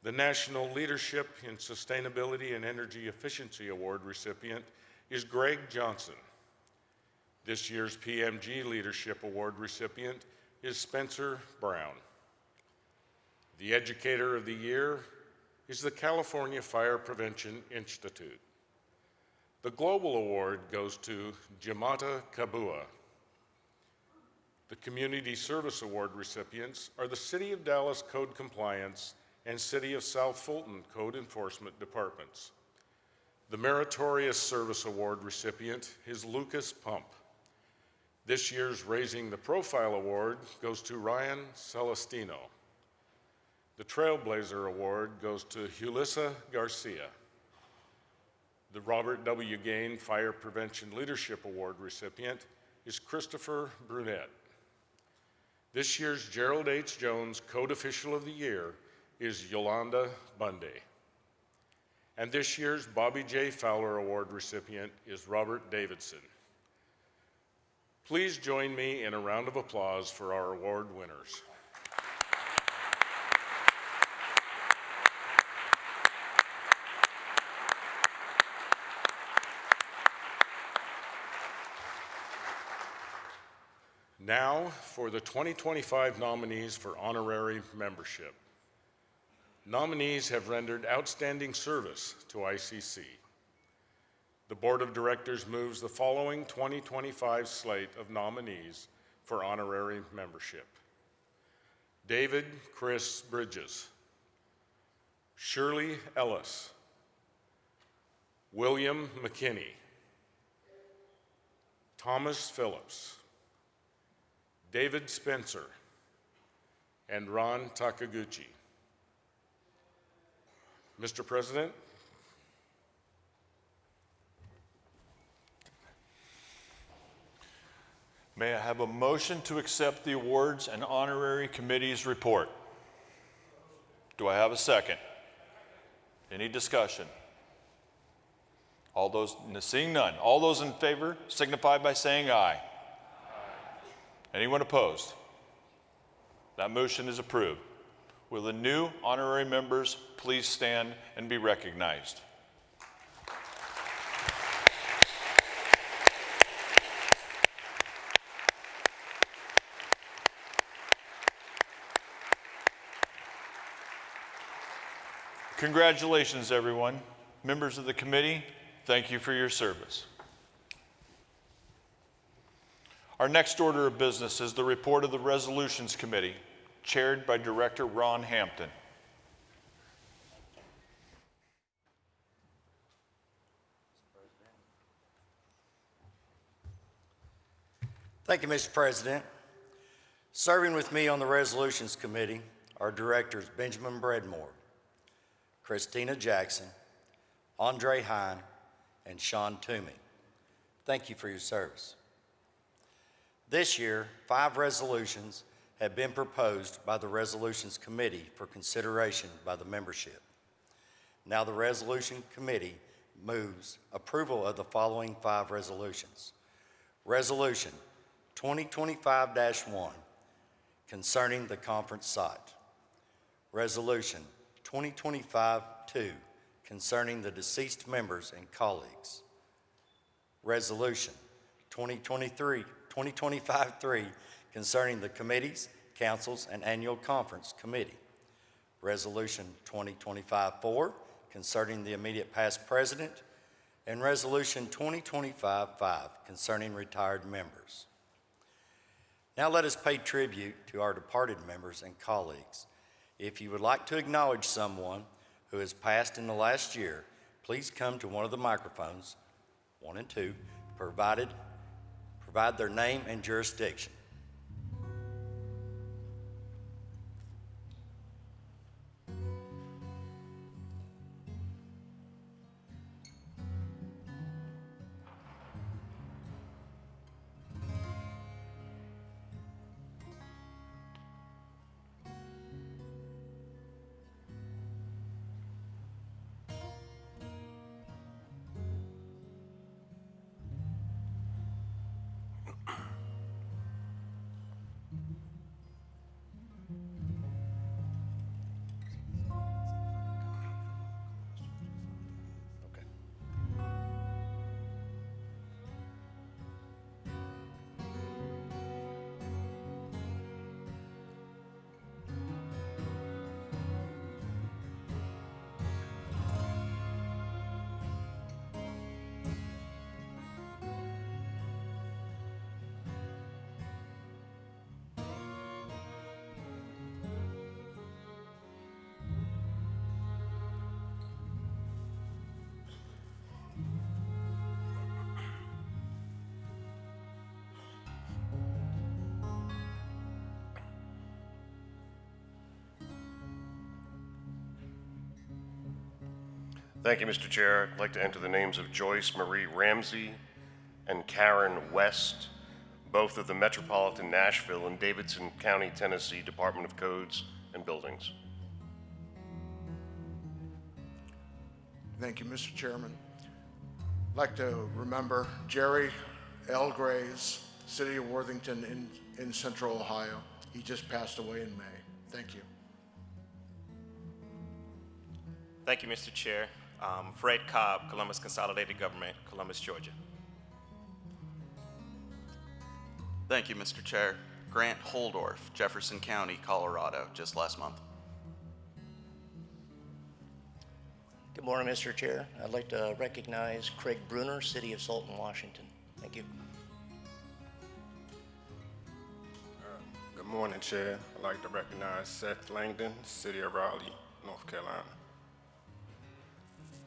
The National Leadership in Sustainability and Energy Efficiency Award recipient is Greg Johnson. This year's PMG Leadership Award recipient is Spencer Brown. The Educator of the Year is the California Fire Prevention Institute. The Global Award goes to Jamata Kabua. The Community Service Award recipients are the City of Dallas Code Compliance and City of South Fulton Code Enforcement Departments. The Meritorious Service Award recipient is Lucas Pump. This year's Raising the Profile Award goes to Ryan Celestino. The Trailblazer Award goes to Julissa Garcia. The Robert W. Gain Fire Prevention Leadership Award recipient is Christopher Brunette. This year's Gerald H. Jones Code Official of the Year is Yolanda Bundy. And this year's Bobby J. Fowler Award recipient is Robert Davidson. Please join me in a round of applause for our award winners. Now for the 2025 nominees for honorary membership. Nominees have rendered outstanding service to ICC. The Board of Directors moves the following 2025 slate of nominees for honorary membership: David Chris Bridges, Shirley Ellis, William McKinney, Thomas Phillips, David Spencer, and Ron Takaguchi. Mr. President, may I have a motion to accept the awards and honorary committee's report? Do I have a second? Any discussion? All those, seeing none, all those in favor signify by saying aye. Anyone opposed? That motion is approved. Will the new honorary members please stand and be recognized? Congratulations, everyone. Members of the committee, thank you for your service. Our next order of business is the report of the Resolutions Committee, chaired by Director Ron Hampton. Thank you, Mr. President. Serving with me on the Resolutions Committee are Directors Benjamin Breadmore, Christina Jackson, Andre Hine, and Sean Toomey. Thank you for your service. This year, 5 resolutions have been proposed by the Resolutions Committee for consideration by the membership. Now the Resolution Committee moves approval of the following 5 resolutions. Resolution 2025-1 concerning the conference site. Resolution 2025-2 concerning the deceased members and colleagues. Resolution 2025-3 concerning the committees, councils, and annual conference committee. Resolution 2025-4 concerning the immediate past president, and Resolution 2025-5 concerning retired members. Now let us pay tribute to our departed members and colleagues. If you would like to acknowledge someone who has passed in the last year, please come to one of the microphones, 1 and 2, provide their name and jurisdiction. Thank you, Mr. Chair. I'd like to enter the names of Joyce Marie Ramsey and Karen West, both of the Metropolitan Nashville and Davidson County, Tennessee Department of Codes and Buildings. Thank you, Mr. Chairman. I'd like to remember Jerry L. Graves, City of Worthington in Central Ohio. He just passed away in May. Thank you. Thank you, Mr. Chair. Fred Cobb, Columbus Consolidated Government, Columbus, Georgia. Thank you, Mr. Chair. Grant Holdorf, Jefferson County, Colorado, just last month. Good morning, Mr. Chair. I'd like to recognize Craig Bruner, City of Sultan, Washington. Thank you. Good morning, Chair. I'd like to recognize Seth Langdon, City of Raleigh, North Carolina.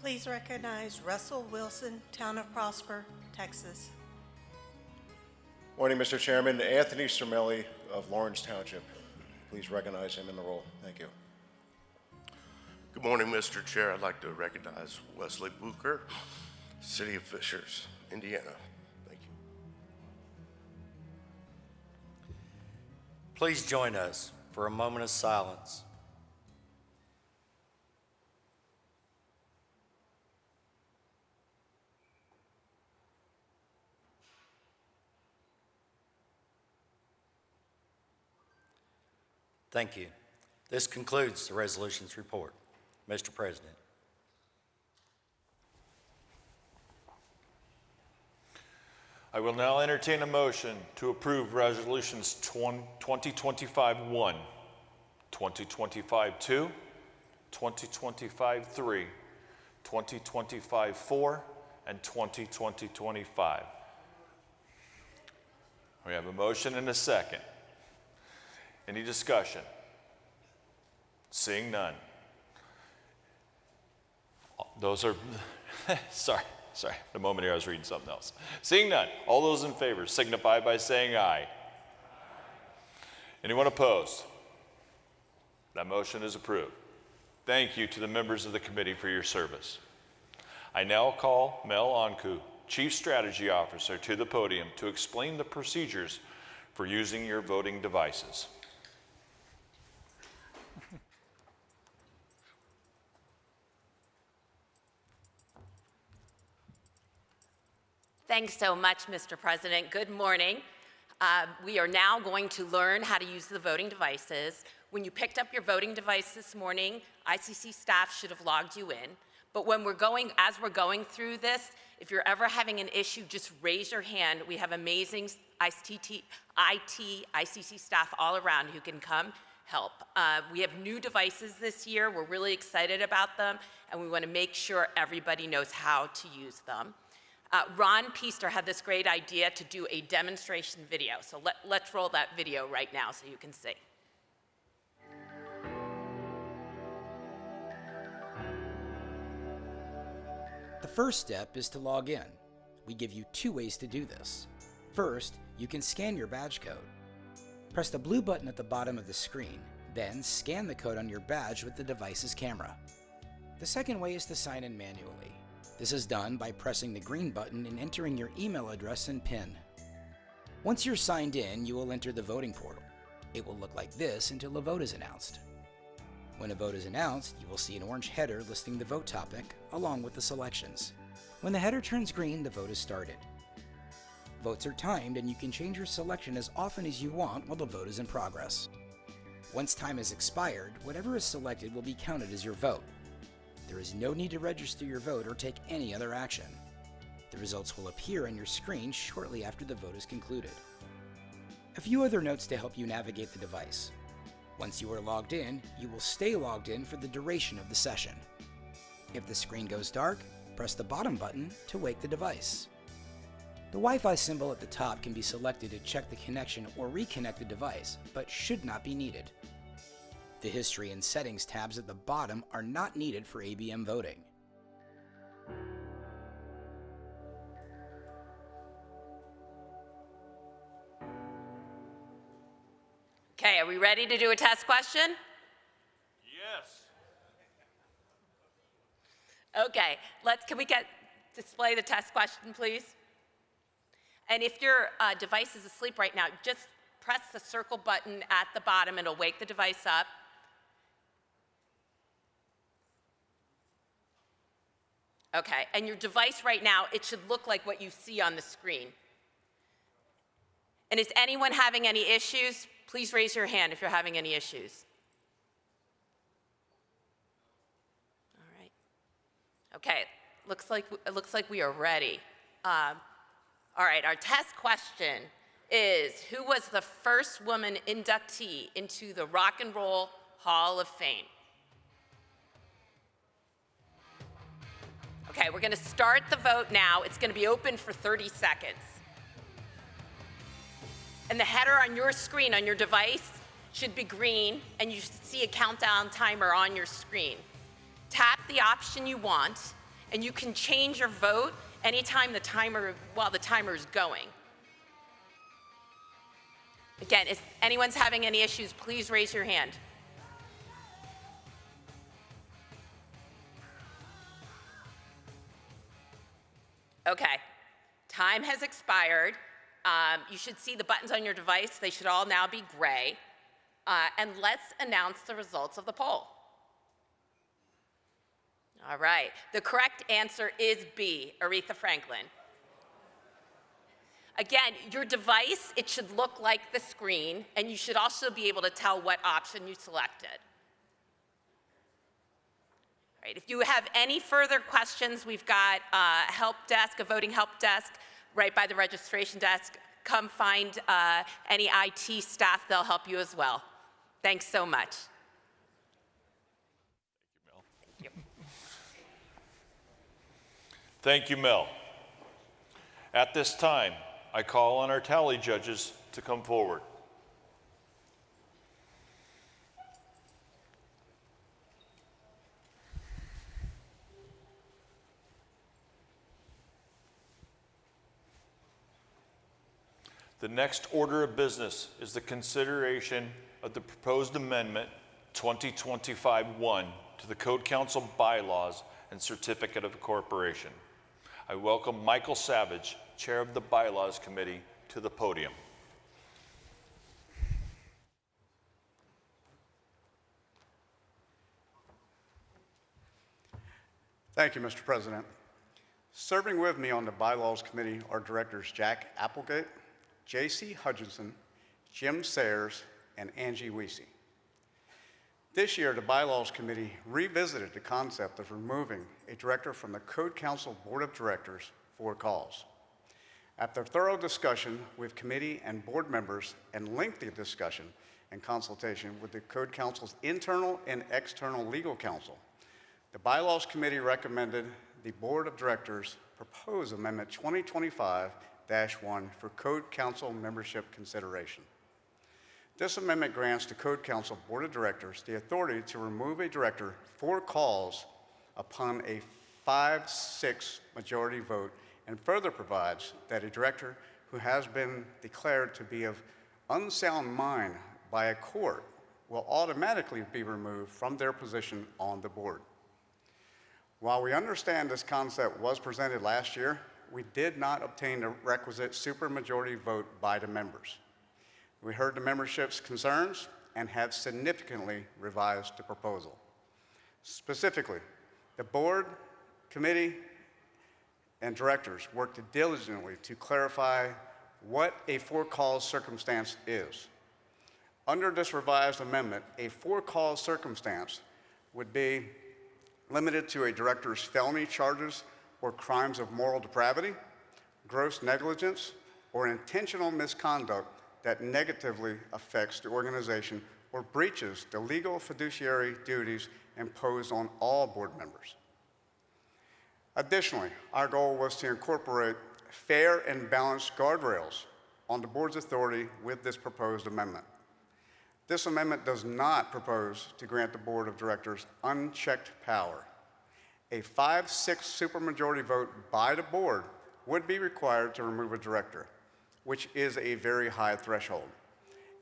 Please recognize Russell Wilson, Town of Prosper, Texas. Morning, Mr. Chairman. Anthony Cermelli of Lawrence Township. Please recognize him in the role. Thank you. Good morning, Mr. Chair. I'd like to recognize Wesley Booker, City of Fishers, Indiana. Thank you. Please join us for a moment of silence. Thank you. This concludes the resolutions report. Mr. President. I will now entertain a motion to approve resolutions 2025-1, 2025-2, 2025-3, 2025-4, and 2025. We have a motion and a second. Any discussion? Seeing none. Those are, sorry, a moment here I was reading something else. Seeing none, all those in favor signify by saying aye. Anyone opposed? That motion is approved. Thank you to the members of the committee for your service. I now call Mel Anku, Chief Strategy Officer, to the podium to explain the procedures for using your voting devices. Thanks so much, Mr. President. Good morning. We are now going to learn how to use the voting devices. When you picked up your voting device this morning, ICC staff should have logged you in. But as we're going through this, if you're ever having an issue, just raise your hand. We have amazing ICC staff all around who can come help. We have new devices this year. We're really excited about them, and we want to make sure everybody knows how to use them. Ron Peaster had this great idea to do a demonstration video. So let's roll that video right now so you can see. The first step is to log in. We give you two ways to do this. First, you can scan your badge code. Press the blue button at the bottom of the screen, then scan the code on your badge with the device's camera. The second way is to sign in manually. This is done by pressing the green button and entering your email address and PIN. Once you're signed in, you will enter the voting portal. It will look like this until a vote is announced. When a vote is announced, you will see an orange header listing the vote topic along with the selections. When the header turns green, the vote is started. Votes are timed and you can change your selection as often as you want while the vote is in progress. Once time has expired, whatever is selected will be counted as your vote. There is no need to register your vote or take any other action. The results will appear on your screen shortly after the vote is concluded. A few other notes to help you navigate the device. Once you are logged in, you will stay logged in for the duration of the session. If the screen goes dark, press the bottom button to wake the device. The Wi-Fi symbol at the top can be selected to check the connection or reconnect the device, but should not be needed. The History and Settings tabs at the bottom are not needed for ABM voting. Okay, are we ready to do a test question? Yes. Okay, can we display the test question, please? And if your device is asleep right now, just press the circle button at the bottom. It'll wake the device up. Okay, and your device right now, it should look like what you see on the screen. And is anyone having any issues? Please raise your hand if you're having any issues. All right. Okay, it looks like we are ready. All right, our test question is, who was the first woman inductee into the Rock and Roll Hall of Fame? Okay, we're going to start the vote now. It's going to be open for 30 seconds. And the header on your screen, on your device, should be green, and you should see a countdown timer on your screen. Tap the option you want, and you can change your vote anytime while the timer is going. Again, if anyone's having any issues, please raise your hand. Okay, time has expired. You should see the buttons on your device. They should all now be gray. And let's announce the results of the poll. All right, the correct answer is B, Aretha Franklin. Again, your device, it should look like the screen, and you should also be able to tell what option you selected. All right, if you have any further questions, we've got a help desk, a voting help desk right by the registration desk. Come find any IT staff, they'll help you as well. Thanks so much. Thank you, Mel. At this time, I call on our tally judges to come forward. The next order of business is the consideration of the proposed amendment 2025-1 to the Code Council bylaws and certificate of incorporation. I welcome Michael Savage, Chair of the Bylaws Committee, to the podium. Thank you, Mr. President. Serving with me on the Bylaws Committee are Directors Jack Applegate, J.C. Hutchinson, Jim Sayers, and Angie Weesey. This year, the Bylaws Committee revisited the concept of removing a director from the Code Council Board of Directors for cause. After thorough discussion with committee and board members and lengthy discussion and consultation with the Code Council's internal and external legal counsel, the Bylaws Committee recommended the Board of Directors propose Amendment 2025-1 for Code Council membership consideration. This amendment grants the Code Council Board of Directors the authority to remove a director for cause upon a 5-6 majority vote, and further provides that a director who has been declared to be of unsound mind by a court will automatically be removed from their position on the board. While we understand this concept was presented last year, we did not obtain the requisite supermajority vote by the members. We heard the membership's concerns and have significantly revised the proposal. Specifically, the board, committee, and directors worked diligently to clarify what a for-cause circumstance is. Under this revised amendment, a for-cause circumstance would be limited to a director's felony charges or crimes of moral depravity, gross negligence, or intentional misconduct that negatively affects the organization or breaches the legal fiduciary duties imposed on all board members. Additionally, our goal was to incorporate fair and balanced guardrails on the board's authority with this proposed amendment. This amendment does not propose to grant the board of directors unchecked power. A 5-6 supermajority vote by the board would be required to remove a director, which is a very high threshold.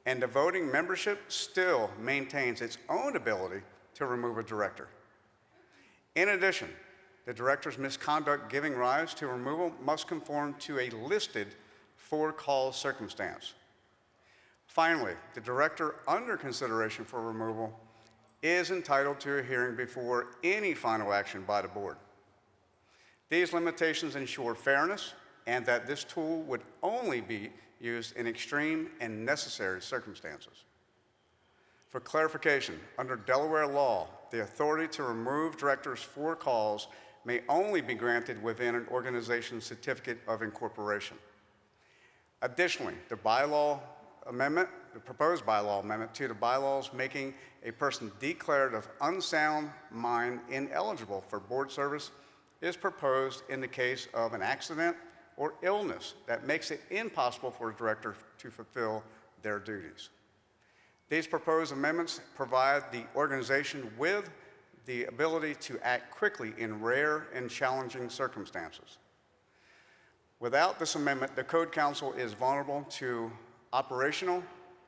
And the voting membership still maintains its own ability to remove a director. In addition, the director's misconduct giving rise to removal must conform to a listed for-cause circumstance. Finally, the director under consideration for removal is entitled to a hearing before any final action by the board. These limitations ensure fairness and that this tool would only be used in extreme and necessary circumstances. For clarification, under Delaware law, the authority to remove directors for cause may only be granted within an organization's certificate of incorporation. Additionally, the proposed bylaw amendment to the bylaws making a person declared of unsound mind ineligible for board service is proposed in the case of an accident or illness that makes it impossible for a director to fulfill their duties. These proposed amendments provide the organization with the ability to act quickly in rare and challenging circumstances. Without this amendment, the Code Council is vulnerable to operational,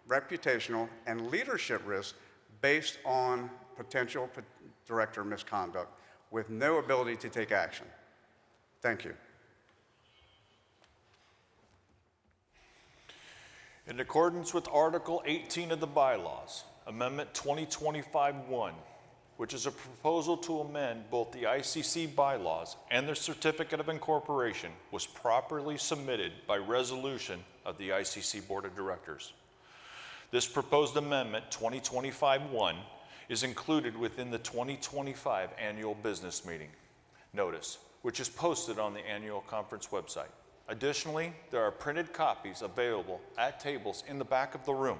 reputational, and leadership risks based on potential director misconduct with no ability to take action. Thank you. In accordance with Article 18 of the bylaws, Amendment 2025-1 which is a proposal to amend both the ICC bylaws and the Certificate of Incorporation, was properly submitted by resolution of the ICC Board of Directors. This proposed amendment, 2025-1, is included within the 2025 annual business meeting notice, which is posted on the annual conference website. Additionally, there are printed copies available at tables in the back of the room.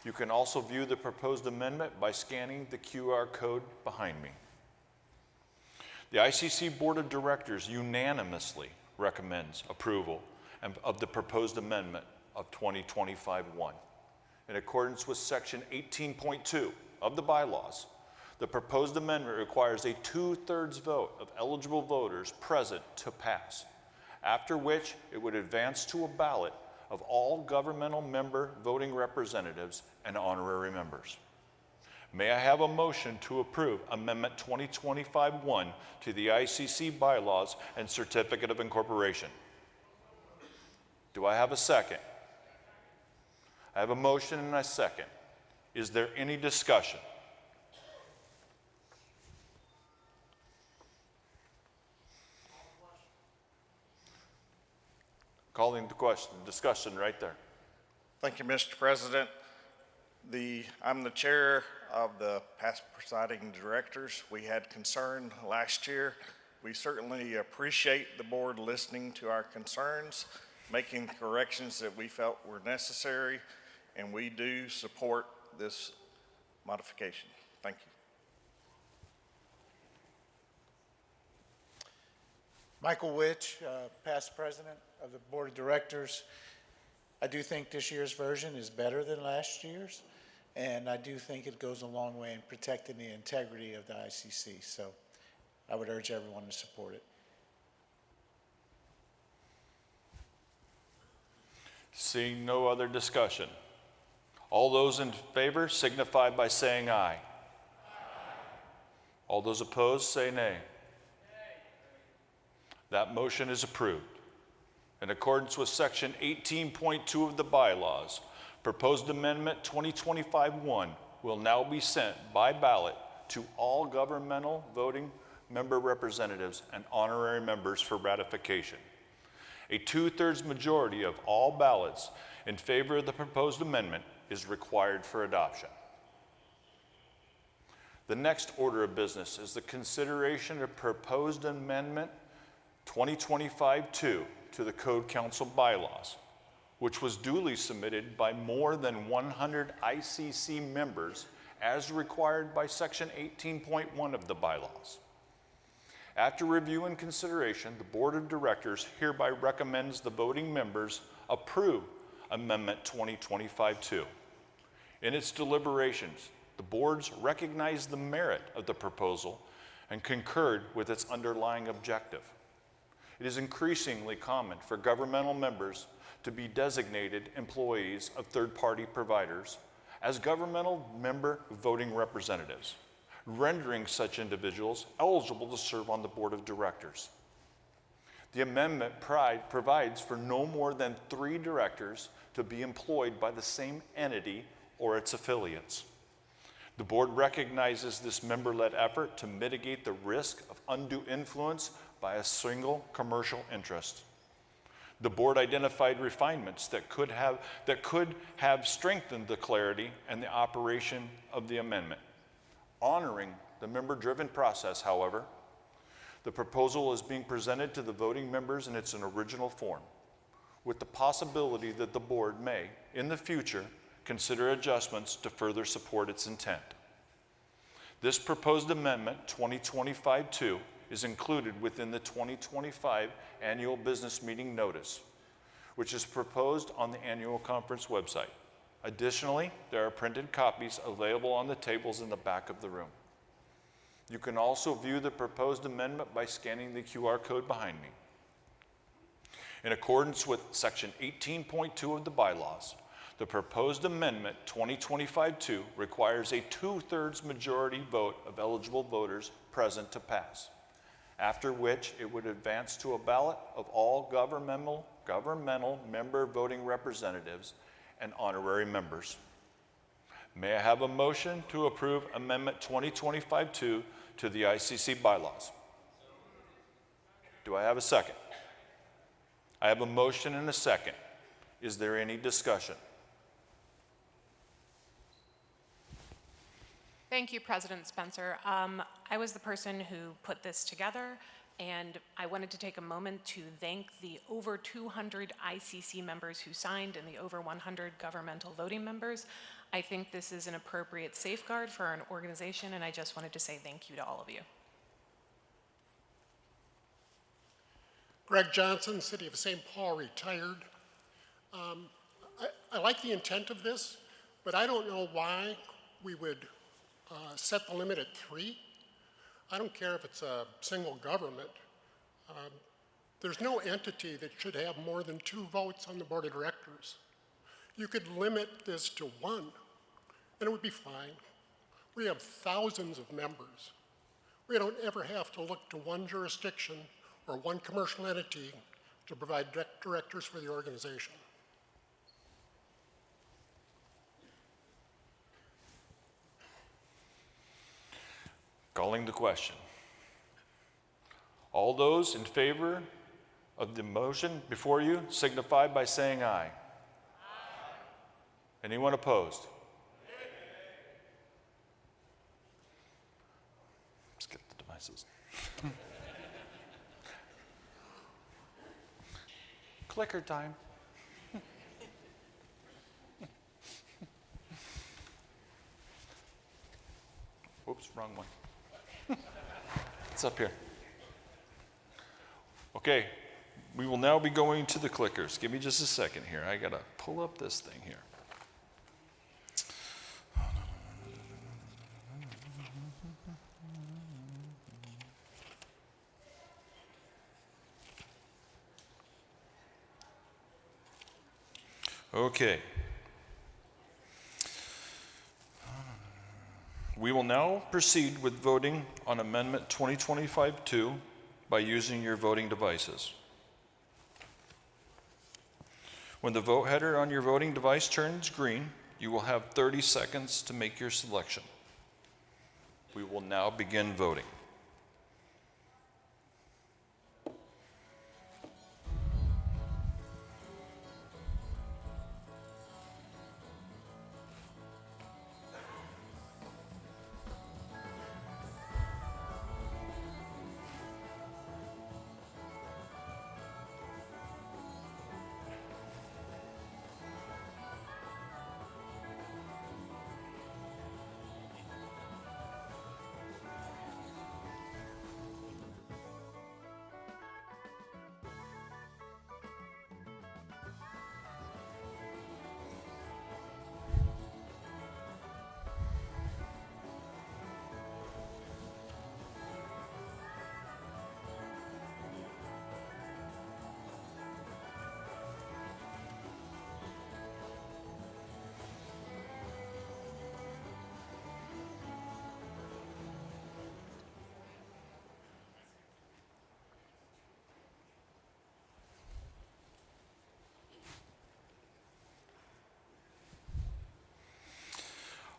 You can also view the proposed amendment by scanning the QR code behind me. The ICC Board of Directors unanimously recommends approval of the proposed amendment of 2025-1. In accordance with Section 18.2 of the bylaws, the proposed amendment requires a 2/3 vote of eligible voters present to pass, after which it would advance to a ballot of all governmental member voting representatives and honorary members. May I have a motion to approve Amendment 2025-1 to the ICC bylaws and Certificate of Incorporation? Do I have a second? I have a motion and a second. Is there any discussion? Calling the question, discussion right there. Thank you, Mr. President. I'm the chair of the past presiding directors. We had concern last year. We certainly appreciate the board listening to our concerns, making corrections that we felt were necessary, and we do support this modification. Thank you. Michael Witch, past president of the board of directors. I do think this year's version is better than last year's, and I do think it goes a long way in protecting the integrity of the ICC. So I would urge everyone to support it. Seeing no other discussion, all those in favor signify by saying aye. All those opposed say nay. That motion is approved. In accordance with Section 18.2 of the bylaws, proposed amendment 2025-1 will now be sent by ballot to all governmental voting member representatives and honorary members for ratification. A 2/3 majority of all ballots in favor of the proposed amendment is required for adoption. The next order of business is the consideration of proposed amendment 2025-2 to the Code Council bylaws, which was duly submitted by more than 100 ICC members as required by Section 18.1 of the bylaws. After review and consideration, the Board of Directors hereby recommends the voting members approve Amendment 2025-2. In its deliberations, the boards recognized the merit of the proposal and concurred with its underlying objective. It is increasingly common for governmental members to be designated employees of third-party providers as governmental member voting representatives, rendering such individuals eligible to serve on the Board of Directors. The amendment provides for no more than 3 directors to be employed by the same entity or its affiliates. The board recognizes this member-led effort to mitigate the risk of undue influence by a single commercial interest. The board identified refinements that could have strengthened the clarity and the operation of the amendment. Honoring the member-driven process, however, the proposal is being presented to the voting members in its original form, with the possibility that the board may, in the future, consider adjustments to further support its intent. This proposed amendment, 2025-2, is included within the 2025 annual business meeting notice, which is proposed on the annual conference website. Additionally, there are printed copies available on the tables in the back of the room. You can also view the proposed amendment by scanning the QR code behind me. In accordance with Section 18.2 of the bylaws, the proposed amendment 2025-2 requires a 2/3 majority vote of eligible voters present to pass, after which it would advance to a ballot of all governmental member voting representatives and honorary members. May I have a motion to approve Amendment 2025-2 to the ICC bylaws? Do I have a second? I have a motion and a second. Is there any discussion? Thank you, President Spencer. I was the person who put this together, and I wanted to take a moment to thank the over 200 ICC members who signed and the over 100 governmental voting members. I think this is an appropriate safeguard for an organization, and I just wanted to say thank you to all of you. Greg Johnson, City of St. Paul, retired. I like the intent of this, but I don't know why we would set the limit at 3. I don't care if it's a single government. There's no entity that should have more than 2 votes on the board of directors. You could limit this to 1, and it would be fine. We have thousands of members. We don't ever have to look to one jurisdiction or one commercial entity to provide directors for the organization. Calling the question. All those in favor of the motion before you signify by saying aye. Aye. Anyone opposed? Let's get the devices. Clicker time. Oops, wrong one. It's up here. Okay, we will now be going to the clickers. Give me just a second here. I gotta pull up this thing here. Okay. We will now proceed with voting on Amendment 2025-2 by using your voting devices. When the vote header on your voting device turns green, you will have 30 seconds to make your selection. We will now begin voting.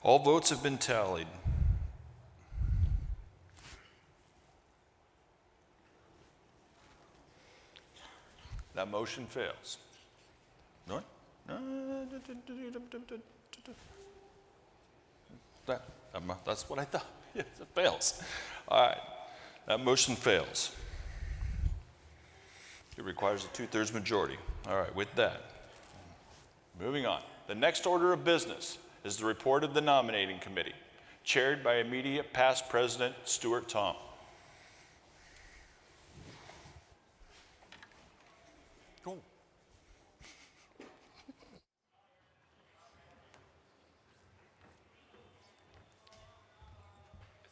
All votes have been tallied. That motion fails. No? That's what I thought. Yes, it fails. All right. That motion fails. It requires a 2/3 majority. All right, with that, moving on. The next order of business is the report of the nominating committee, chaired by immediate past President Stuart Tom. Go.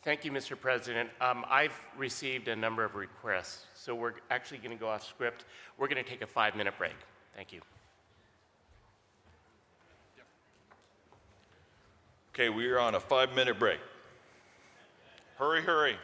Thank you, Mr. President. I've received a number of requests, so we're actually going to go off script. We're going to take a 5-minute break. Thank you. Okay, we are on a 5-minute break. Hurry, hurry.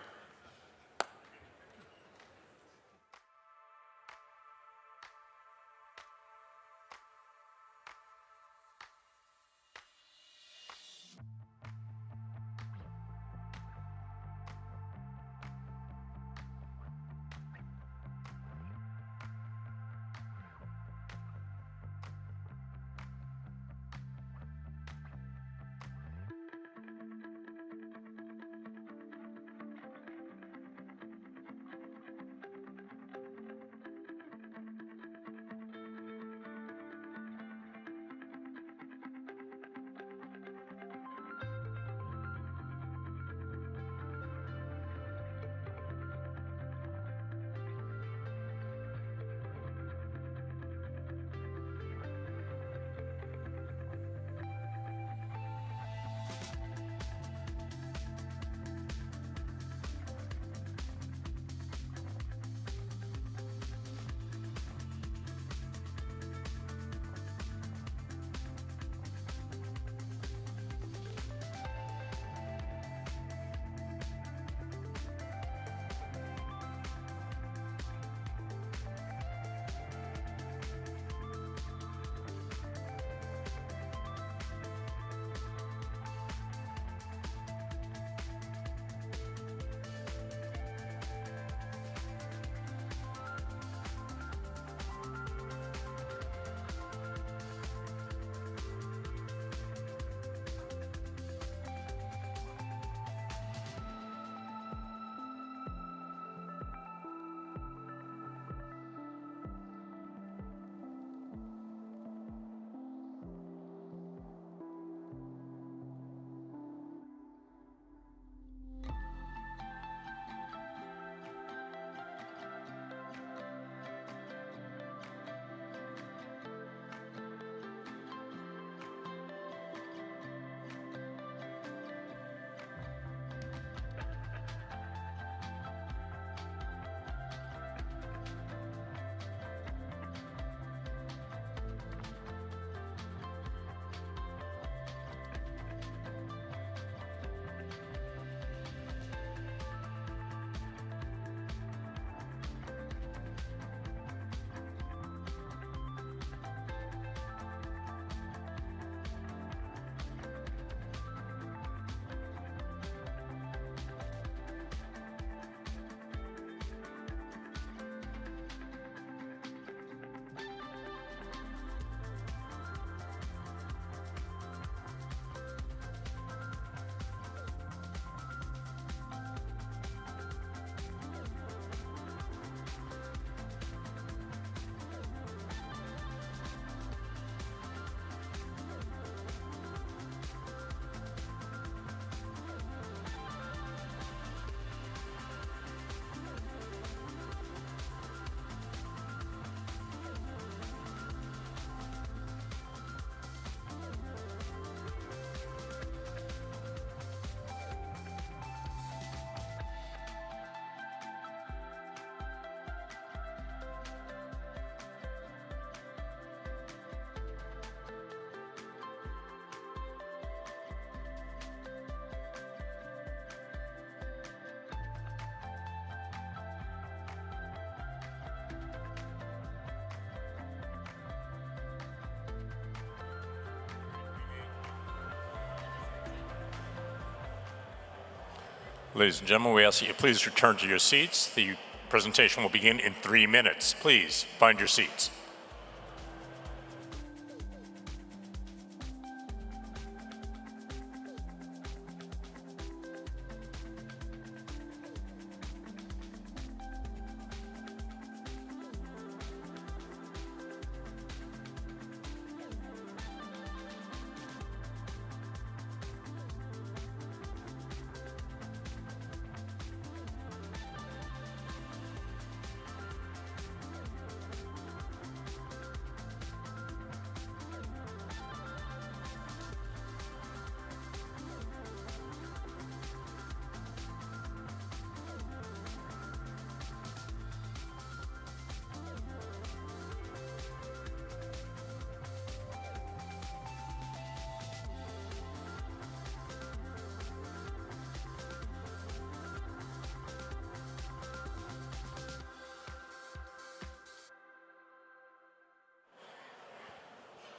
Ladies and gentlemen, we ask that you please return to your seats. The presentation will begin in 3 minutes. Please find your seats.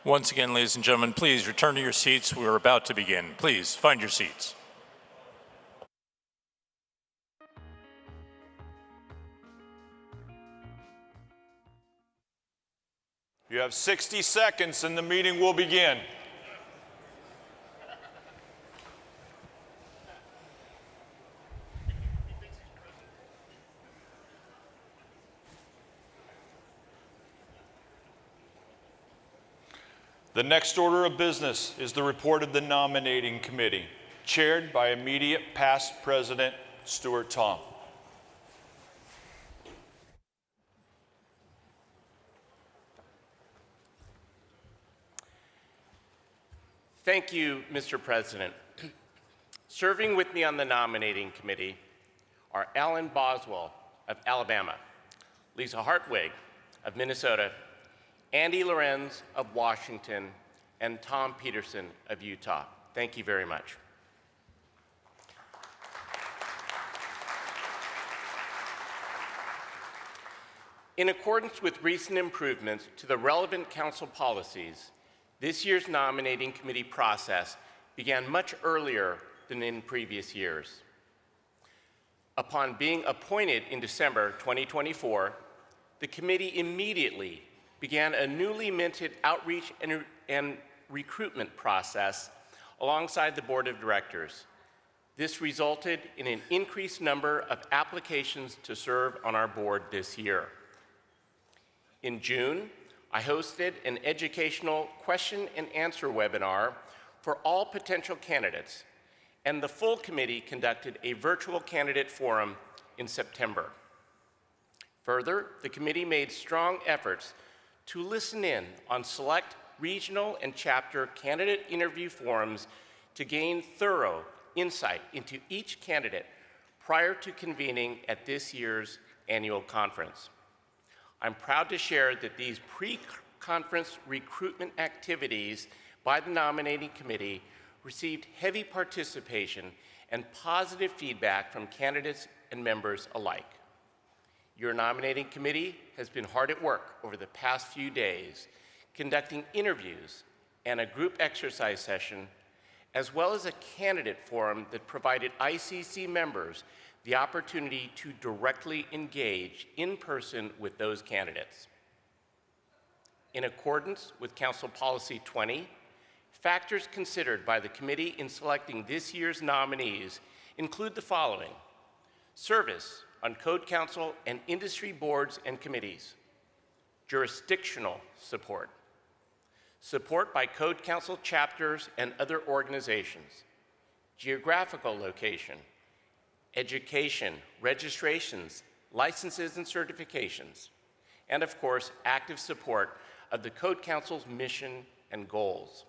Once again, ladies and gentlemen, please return to your seats. We are about to begin. Please find your seats. You have 60 seconds and the meeting will begin. The next order of business is the report of the nominating committee, chaired by immediate past President Stuart Tom. Thank you, Mr. President. Serving with me on the nominating committee are Alan Boswell of Alabama, Lisa Hartwig of Minnesota, Andy Lorenz of Washington, and Tom Peterson of Utah. Thank you very much. In accordance with recent improvements to the relevant council policies, this year's nominating committee process began much earlier than in previous years. Upon being appointed in December 2024, the committee immediately began a newly minted outreach and recruitment process alongside the board of directors. This resulted in an increased number of applications to serve on our board this year. In June, I hosted an educational question and answer webinar for all potential candidates, and the full committee conducted a virtual candidate forum in September. Further, the committee made strong efforts to listen in on select regional and chapter candidate interview forums to gain thorough insight into each candidate prior to convening at this year's annual conference. I'm proud to share that these pre-conference recruitment activities by the nominating committee received heavy participation and positive feedback from candidates and members alike. Your nominating committee has been hard at work over the past few days, conducting interviews and a group exercise session, as well as a candidate forum that provided ICC members the opportunity to directly engage in person with those candidates. In accordance with Council Policy 20, factors considered by the committee in selecting this year's nominees include the following: service on Code Council and industry boards and committees, jurisdictional support, support by Code Council chapters and other organizations, geographical location, education, registrations, licenses and certifications, and of course, active support of the Code Council's mission and goals.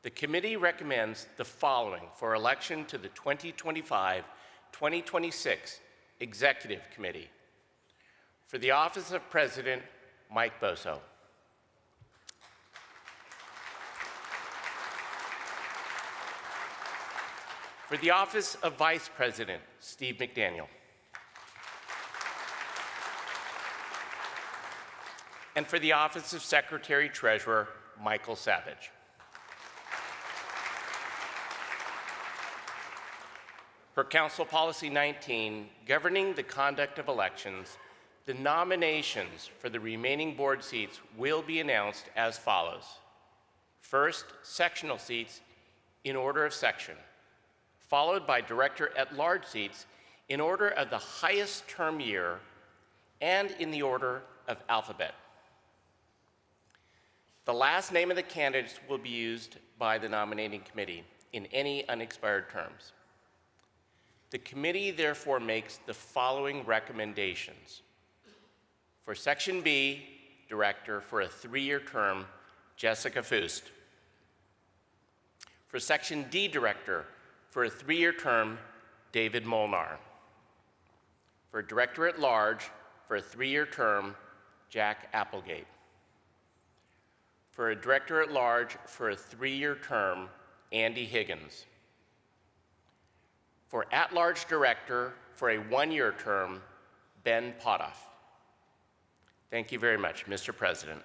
The committee recommends the following for election to the 2025-2026 Executive Committee. For the office of President, Mike Boso. For the office of Vice President, Steve McDaniel. And for the office of Secretary Treasurer, Michael Savage. Per Council Policy 19, governing the conduct of elections, the nominations for the remaining board seats will be announced as follows. First, sectional seats in order of section, followed by director-at-large seats in order of the highest term year and in the order of alphabet. The last name of the candidates will be used by the nominating committee in any unexpired terms. The committee therefore makes the following recommendations. For Section B, Director for a 3-year term, Jessica Fust. For Section D, Director for a 3-year term, David Molnar. For Director at Large for a 3-year term, Jack Applegate. For a Director at Large for a 3-year term, Andy Higgins. For at-large Director for a 1-year term, Ben Potoff. Thank you very much, Mr. President.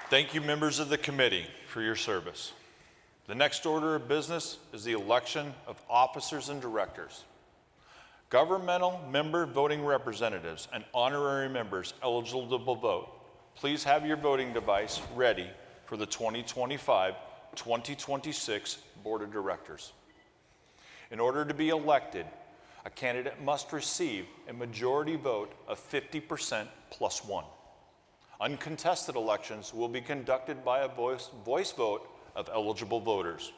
Thank you, members of the committee, for your service. The next order of business is the election of officers and directors. Governmental member voting representatives and honorary members eligible to vote, please have your voting device ready for the 2025-2026 Board of Directors. In order to be elected, a candidate must receive a majority vote of 50% plus 1. Uncontested elections will be conducted by a voice vote of eligible voters.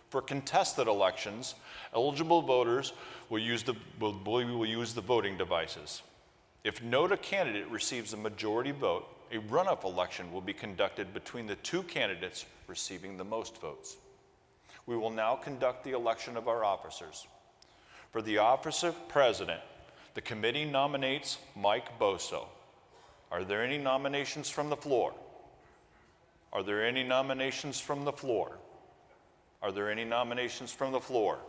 For contested elections, eligible voters will use the voting devices. If no candidate receives a majority vote, a runoff election will be conducted between the 2 candidates receiving the most votes. We will now conduct the election of our officers. For the office of President, the committee nominates Mike Boso. Are there any nominations from the floor? Are there any nominations from the floor? Are there any nominations from the floor?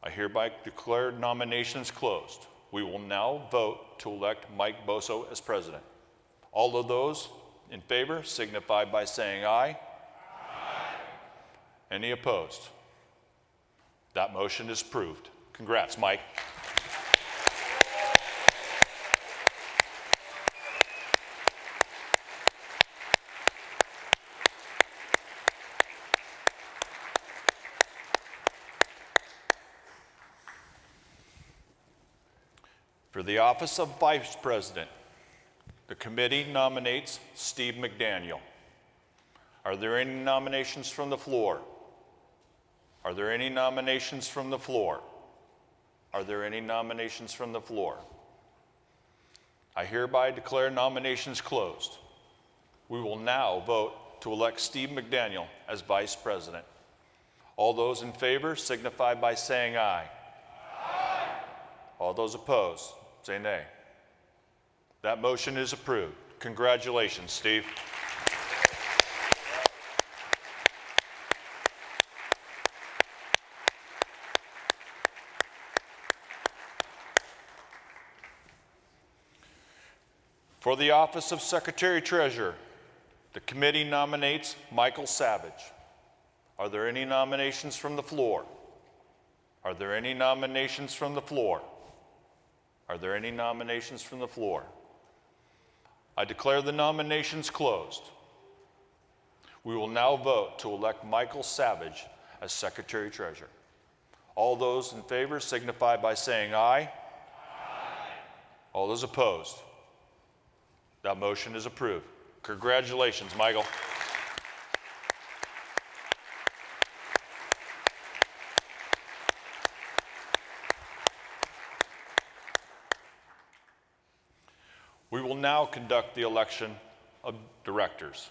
I hereby declare nominations closed. We will now vote to elect Mike Boso as president. All of those in favor signify by saying aye. Aye. Any opposed? That motion is approved. Congrats, Mike. For the office of Vice President, the committee nominates Steve McDaniel. Are there any nominations from the floor? Are there any nominations from the floor? Are there any nominations from the floor? I hereby declare nominations closed. We will now vote to elect Steve McDaniel as Vice President. All those in favor signify by saying aye. Aye. All those opposed, say nay. That motion is approved. Congratulations, Steve. For the office of Secretary-Treasurer, the committee nominates Michael Savage. Are there any nominations from the floor? Are there any nominations from the floor? Are there any nominations from the floor? I declare the nominations closed. We will now vote to elect Michael Savage as Secretary-Treasurer. All those in favor signify by saying aye. Aye. All those opposed? That motion is approved. Congratulations, Michael. We will now conduct the election of directors.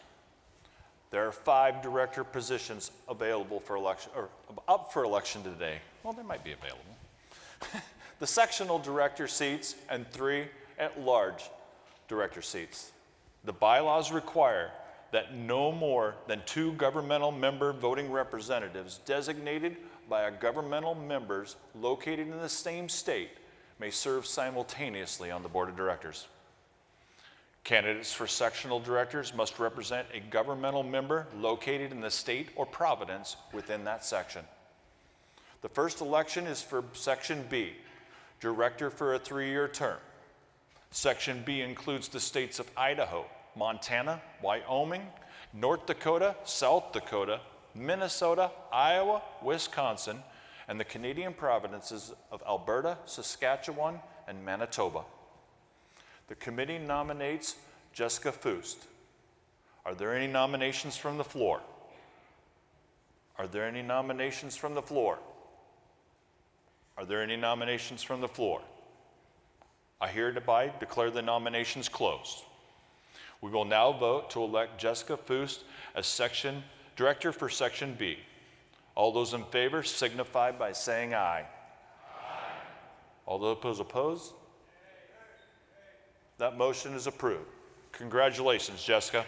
There are 5 director positions available for election, or up for election today. Well, they might be available. The sectional director seats and 3 at-large director seats. The bylaws require that no more than 2 governmental member voting representatives designated by a governmental members located in the same state may serve simultaneously on the board of directors. Candidates for sectional directors must represent a governmental member located in the state or province within that section. The first election is for Section B, director for a 3-year term. Section B includes the states of Idaho, Montana, Wyoming, North Dakota, South Dakota, Minnesota, Iowa, Wisconsin, and the Canadian provinces of Alberta, Saskatchewan, and Manitoba. The committee nominates Jessica Fust. Are there any nominations from the floor? Are there any nominations from the floor? Are there any nominations from the floor? I hereby declare the nominations closed. We will now vote to elect Jessica Fust as Director for Section B. All those in favor signify by saying aye. Aye. All those opposed? That motion is approved. Congratulations, Jessica.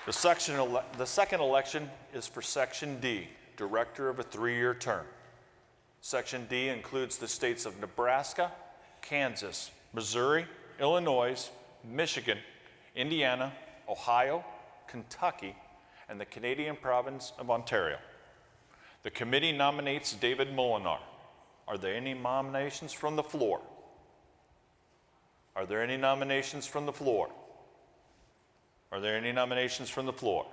The second election is for Section D, Director of a 3-year term. Section D includes the states of Nebraska, Kansas, Missouri, Illinois, Michigan, Indiana, Ohio, Kentucky, and the Canadian province of Ontario. The committee nominates David Molinar. Are there any nominations from the floor? Are there any nominations from the floor? Are there any nominations from the floor?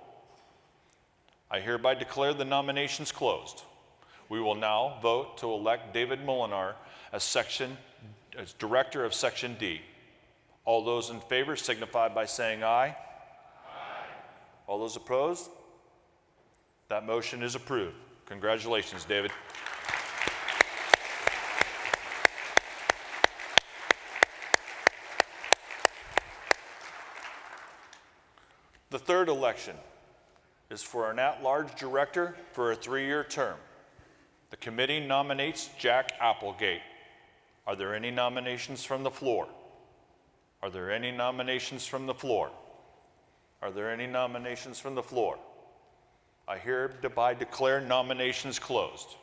I hereby declare the nominations closed. We will now vote to elect David Molinar as Director of Section D. All those in favor signify by saying aye. Aye. All those opposed? That motion is approved. Congratulations, David. The third election is for an at-large director for a 3-year term. The committee nominates Jack Applegate. Are there any nominations from the floor? Are there any nominations from the floor? Are there any nominations from the floor? I hereby declare nominations closed.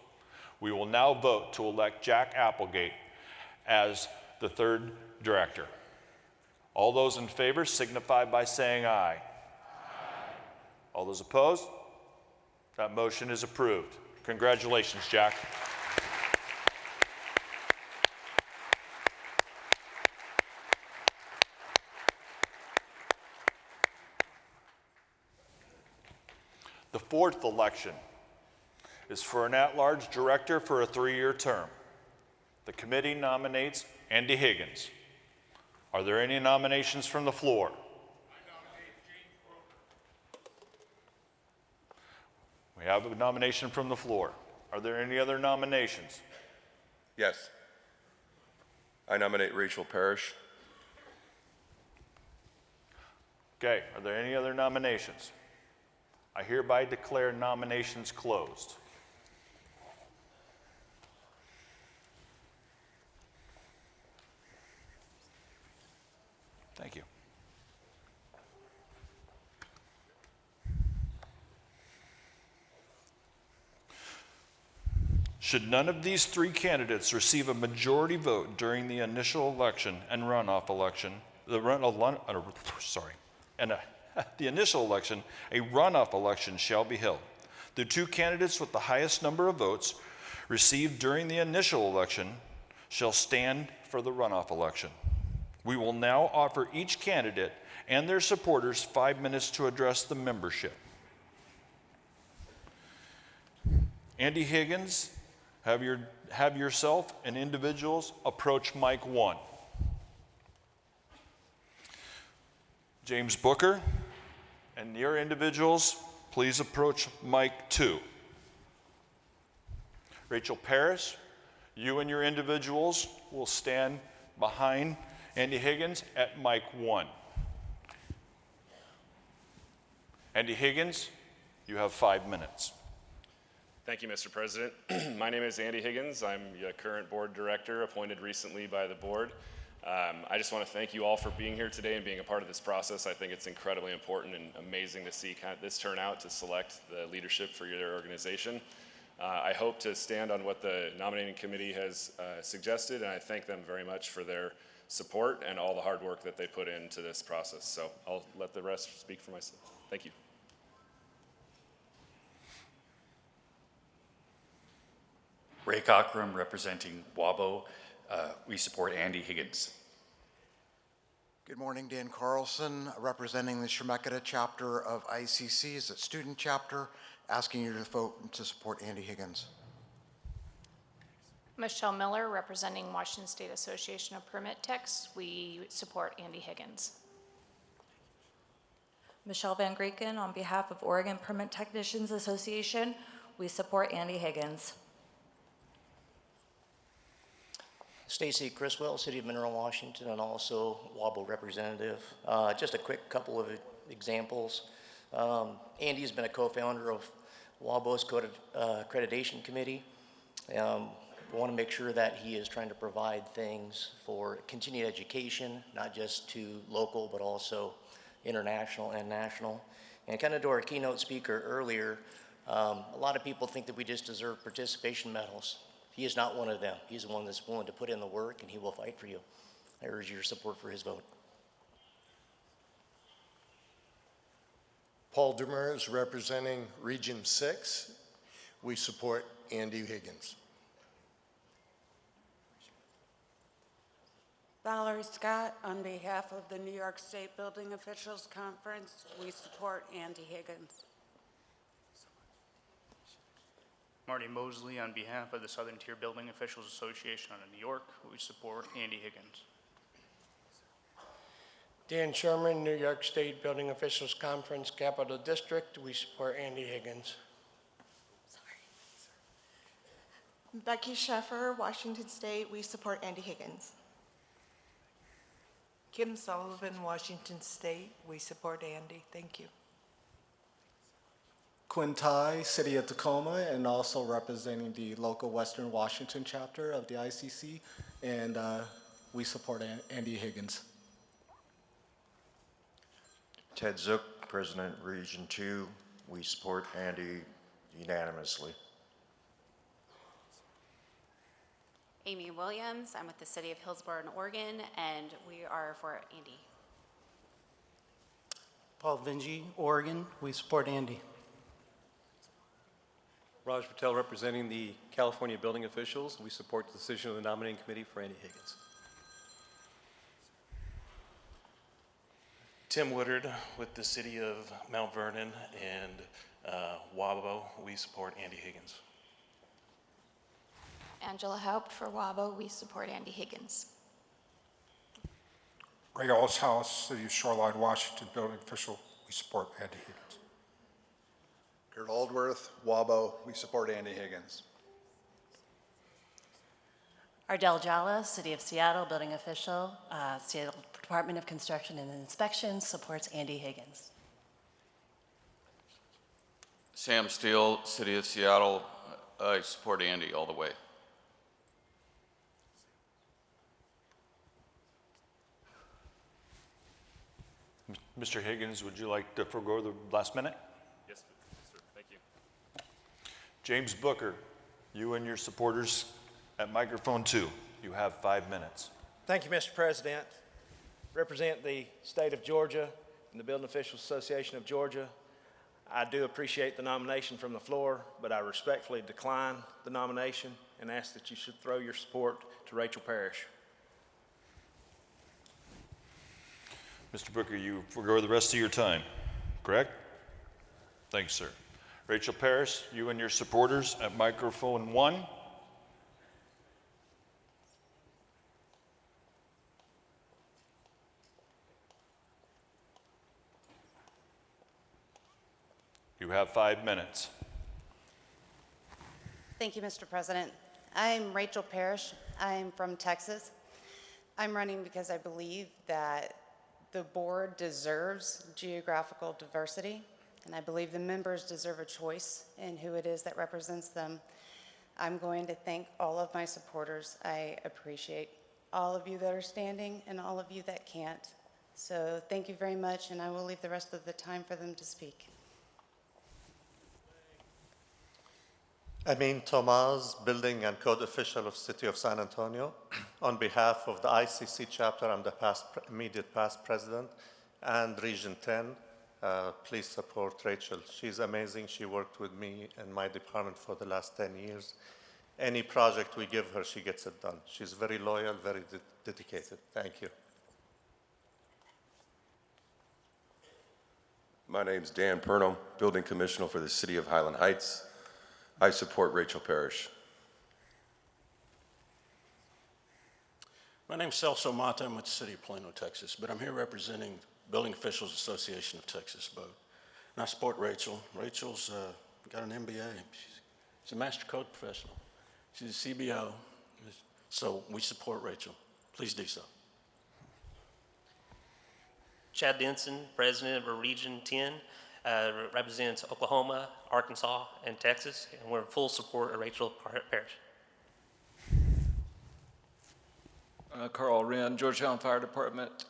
We will now vote to elect Jack Applegate as the third director. All those in favor signify by saying aye. Aye. All those opposed? That motion is approved. Congratulations, Jack. The fourth election is for an at-large director for a 3-year term. The committee nominates Andy Higgins. Are there any nominations from the floor? We have a nomination from the floor. Are there any other nominations? Yes. I nominate Rachel Parrish. Okay, are there any other nominations? I hereby declare nominations closed. Thank you. Should none of these 3 candidates receive a majority vote during the initial election and runoff election, the initial election, a runoff election shall be held. The 2 candidates with the highest number of votes received during the initial election shall stand for the runoff election. We will now offer each candidate and their supporters 5 minutes to address the membership. Andy Higgins, have yourself and individuals approach mic 1. James Booker and your individuals, please approach mic 2. Rachel Parrish, you and your individuals will stand behind Andy Higgins at mic 1. Andy Higgins, you have 5 minutes. Thank you, Mr. President. My name is Andy Higgins. I'm your current board director, appointed recently by the board. I just want to thank you all for being here today and being a part of this process. I think it's incredibly important and amazing to see this turnout to select the leadership for your organization. I hope to stand on what the nominating committee has suggested, and I thank them very much for their support and all the hard work that they put into this process. So I'll let the rest speak for myself. Thank you. Ray Cockrum, representing WABO. We support Andy Higgins. Good morning, Dan Carlson, representing the Chemeketa chapter of ICC, is a student chapter, asking you to vote to support Andy Higgins. Michelle Miller, representing Washington State Association of Permit Techs. We support Andy Higgins. Michelle Van Greken, on behalf of Oregon Permit Technicians Association, we support Andy Higgins. Stacy Criswell, City of Mineral, Washington, and also WABO representative. Just a quick couple of examples. Andy's been a co-founder of WABO's Accreditation Committee. We want to make sure that he is trying to provide things for continued education, not just to local, but also international and national. And kind of to our keynote speaker earlier, a lot of people think that we just deserve participation medals. He is not one of them. He's the one that's willing to put in the work, and he will fight for you. I urge your support for his vote. Paul Demers, representing Region 6. We support Andy Higgins. Valerie Scott, on behalf of the New York State Building Officials Conference, we support Andy Higgins. Marty Mosley, on behalf of the Southern Tier Building Officials Association of New York, we support Andy Higgins. Dan Sherman, New York State Building Officials Conference, Capital District, we support Andy Higgins. Becky Sheffer, Washington State, we support Andy Higgins. Kim Sullivan, Washington State, we support Andy. Thank you. Quinn Tai, City of Tacoma, and also representing the local Western Washington chapter of the ICC, and we support Andy Higgins. Ted Zook, President, Region 2, we support Andy unanimously. Amy Williams, I'm with the City of Hillsborough in Oregon, and we are for Andy. Paul Vinci, Oregon, we support Andy. Raj Patel, representing the California building officials. We support the decision of the nominating committee for Andy Higgins. Tim Woodard with the City of Mount Vernon and WABO. We support Andy Higgins. Angela Haupt for WABO, we support Andy Higgins. Ray Allshouse, City of Shoreline, Washington building official, we support Andy Higgins. Kurt Aldworth, WABO, we support Andy Higgins. Ardell Jalla, City of Seattle, building official, Seattle Department of Construction and Inspection supports Andy Higgins. Sam Steele, City of Seattle, I support Andy all the way. Mr. Higgins, would you like to forego the last minute? Yes, sir. Thank you. James Booker, you and your supporters at microphone 2. You have 5 minutes. Thank you, Mr. President. Represent the state of Georgia and the Building Officials Association of Georgia. I do appreciate the nomination from the floor, but I respectfully decline the nomination and ask that you should throw your support to Rachel Parrish. Mr. Booker, you forego the rest of your time, correct? Thanks, sir. Rachel Parrish, you and your supporters at microphone 1. You have 5 minutes. Thank you, Mr. President. I'm Rachel Parrish. I'm from Texas. I'm running because I believe that the board deserves geographical diversity, and I believe the members deserve a choice in who it is that represents them. I'm going to thank all of my supporters. I appreciate all of you that are standing and all of you that can't. So thank you very much, and I will leave the rest of the time for them to speak. Amin Tomaz, Building and Code Official of City of San Antonio. On behalf of the ICC chapter, I'm the immediate past president, and Region 10, please support Rachel. She's amazing. She worked with me and my department for the last 10 years. Any project we give her, she gets it done. She's very loyal, very dedicated. Thank you. My name's Dan Purnell, Building Commissioner for the City of Highland Heights. I support Rachel Parrish. My name's Celso Mata. I'm with the City of Plano, Texas, but I'm here representing Building Officials Association of Texas, BOAT. And I support Rachel. Rachel's got an MBA. She's a master code professional. She's a CBO, so we support Rachel. Please do so. Chad Denson, President of Region 10, represents Oklahoma, Arkansas, and Texas, and we're in full support of Rachel Parrish. Carl Wren, Georgetown Fire Department,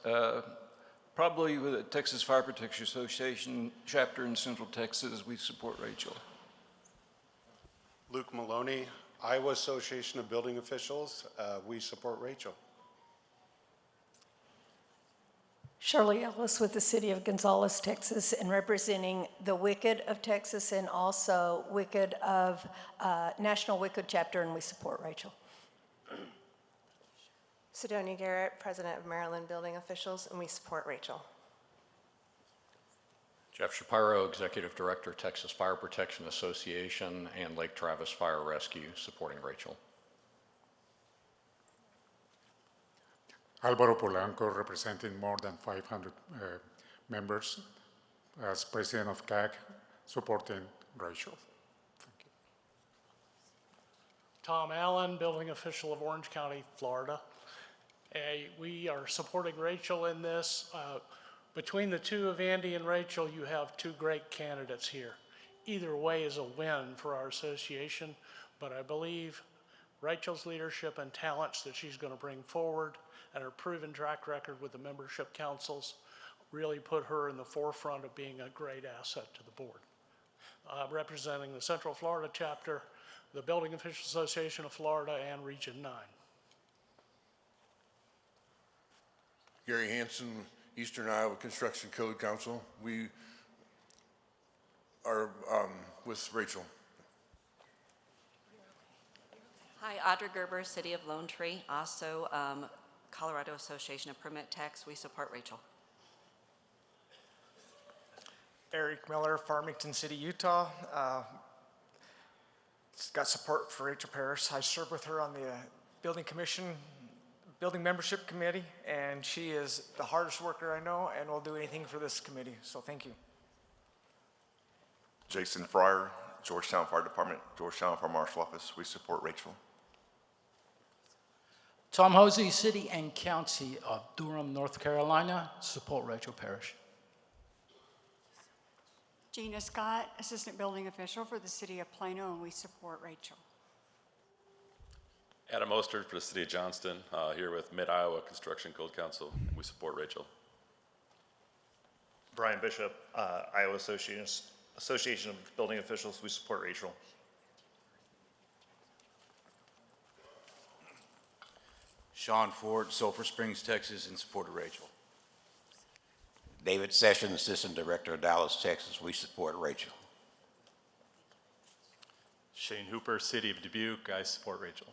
probably with the Texas Fire Protection Association chapter in Central Texas, we support Rachel. Luke Maloney, Iowa Association of Building Officials, we support Rachel. Shirley Ellis with the City of Gonzales, Texas, and representing the WICAD of Texas and also WICAD of National WICAD chapter, and we support Rachel. Sidonia Garrett, President of Maryland Building Officials, and we support Rachel. Jeff Shapiro, Executive Director, Texas Fire Protection Association and Lake Travis Fire Rescue, supporting Rachel. Alvaro Polanco, representing more than 500 members, as President of CAG, supporting Rachel. Thank you. Tom Allen, Building Official of Orange County, Florida. We are supporting Rachel in this. Between the two of Andy and Rachel, you have two great candidates here. Either way is a win for our association, but I believe Rachel's leadership and talents that she's going to bring forward and her proven track record with the membership councils really put her in the forefront of being a great asset to the board. Representing the Central Florida chapter, the Building Officials Association of Florida, and Region 9. Gary Hansen, Eastern Iowa Construction Code Council. We are with Rachel. Hi, Audra Gerber, City of Lone Tree, also Colorado Association of Permit Techs. We support Rachel. Eric Miller, Farmington City, Utah. Got support for Rachel Parrish. I serve with her on the Building Commission, Building Membership Committee, and she is the hardest worker I know and will do anything for this committee, so thank you. Jason Fryer, Georgetown Fire Department, Georgetown Fire Marshal Office. We support Rachel. Tom Hosey, City and County of Durham, North Carolina, support Rachel Parrish. Gina Scott, Assistant Building Official for the City of Plano, and we support Rachel. Adam Ostert for the City of Johnston, here with Mid-Iowa Construction Code Council. We support Rachel. Brian Bishop, Iowa Association of Building Officials. We support Rachel. Sean Ford, Sulphur Springs, Texas, in support of Rachel. David Sessions, Assistant Director of Dallas, Texas. We support Rachel. Shane Hooper, City of Dubuque. I support Rachel.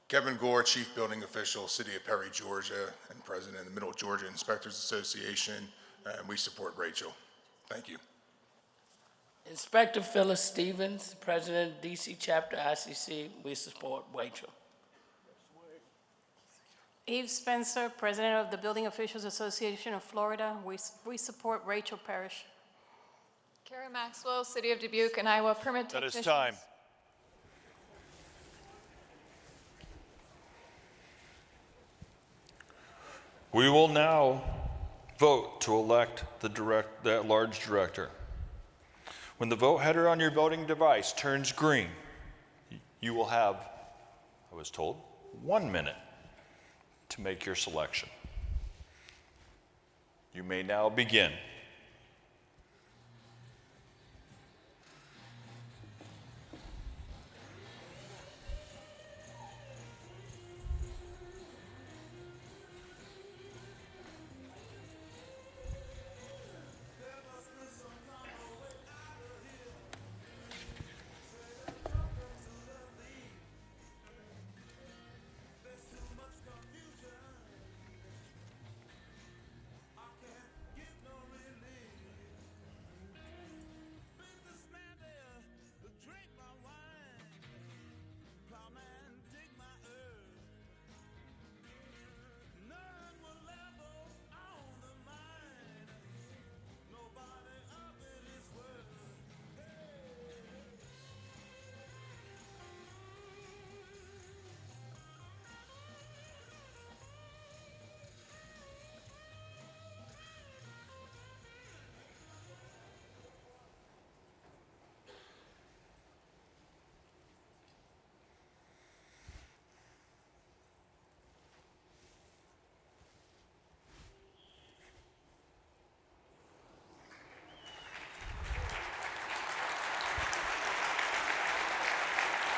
Kevin Gore, Chief Building Official, City of Perry, Georgia, and President of the Middle Georgia Inspectors Association, and we support Rachel. Thank you. Inspector Phyllis Stevens, President of DC Chapter ICC, we support Rachel. Eve Spencer, President of the Building Officials Association of Florida, we support Rachel Parrish. Kara Maxwell, City of Dubuque and Iowa Permit That Technicians. is time. We will now vote to elect the at-large director. When the vote header on your voting device turns green, you will have, I was told, 1 minute to make your selection. You may now begin.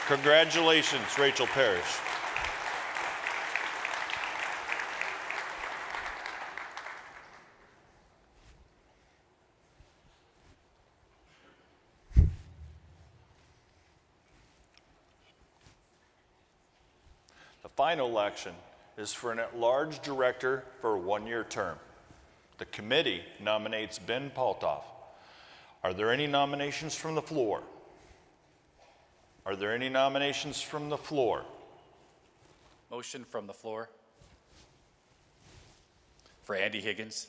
Congratulations, Rachel Parrish. The final election is for an at-large director for a one-year term. The committee nominates Ben Paltoff. Are there any nominations from the floor? Are there any nominations from the floor? Motion from the floor. For Andy Higgins.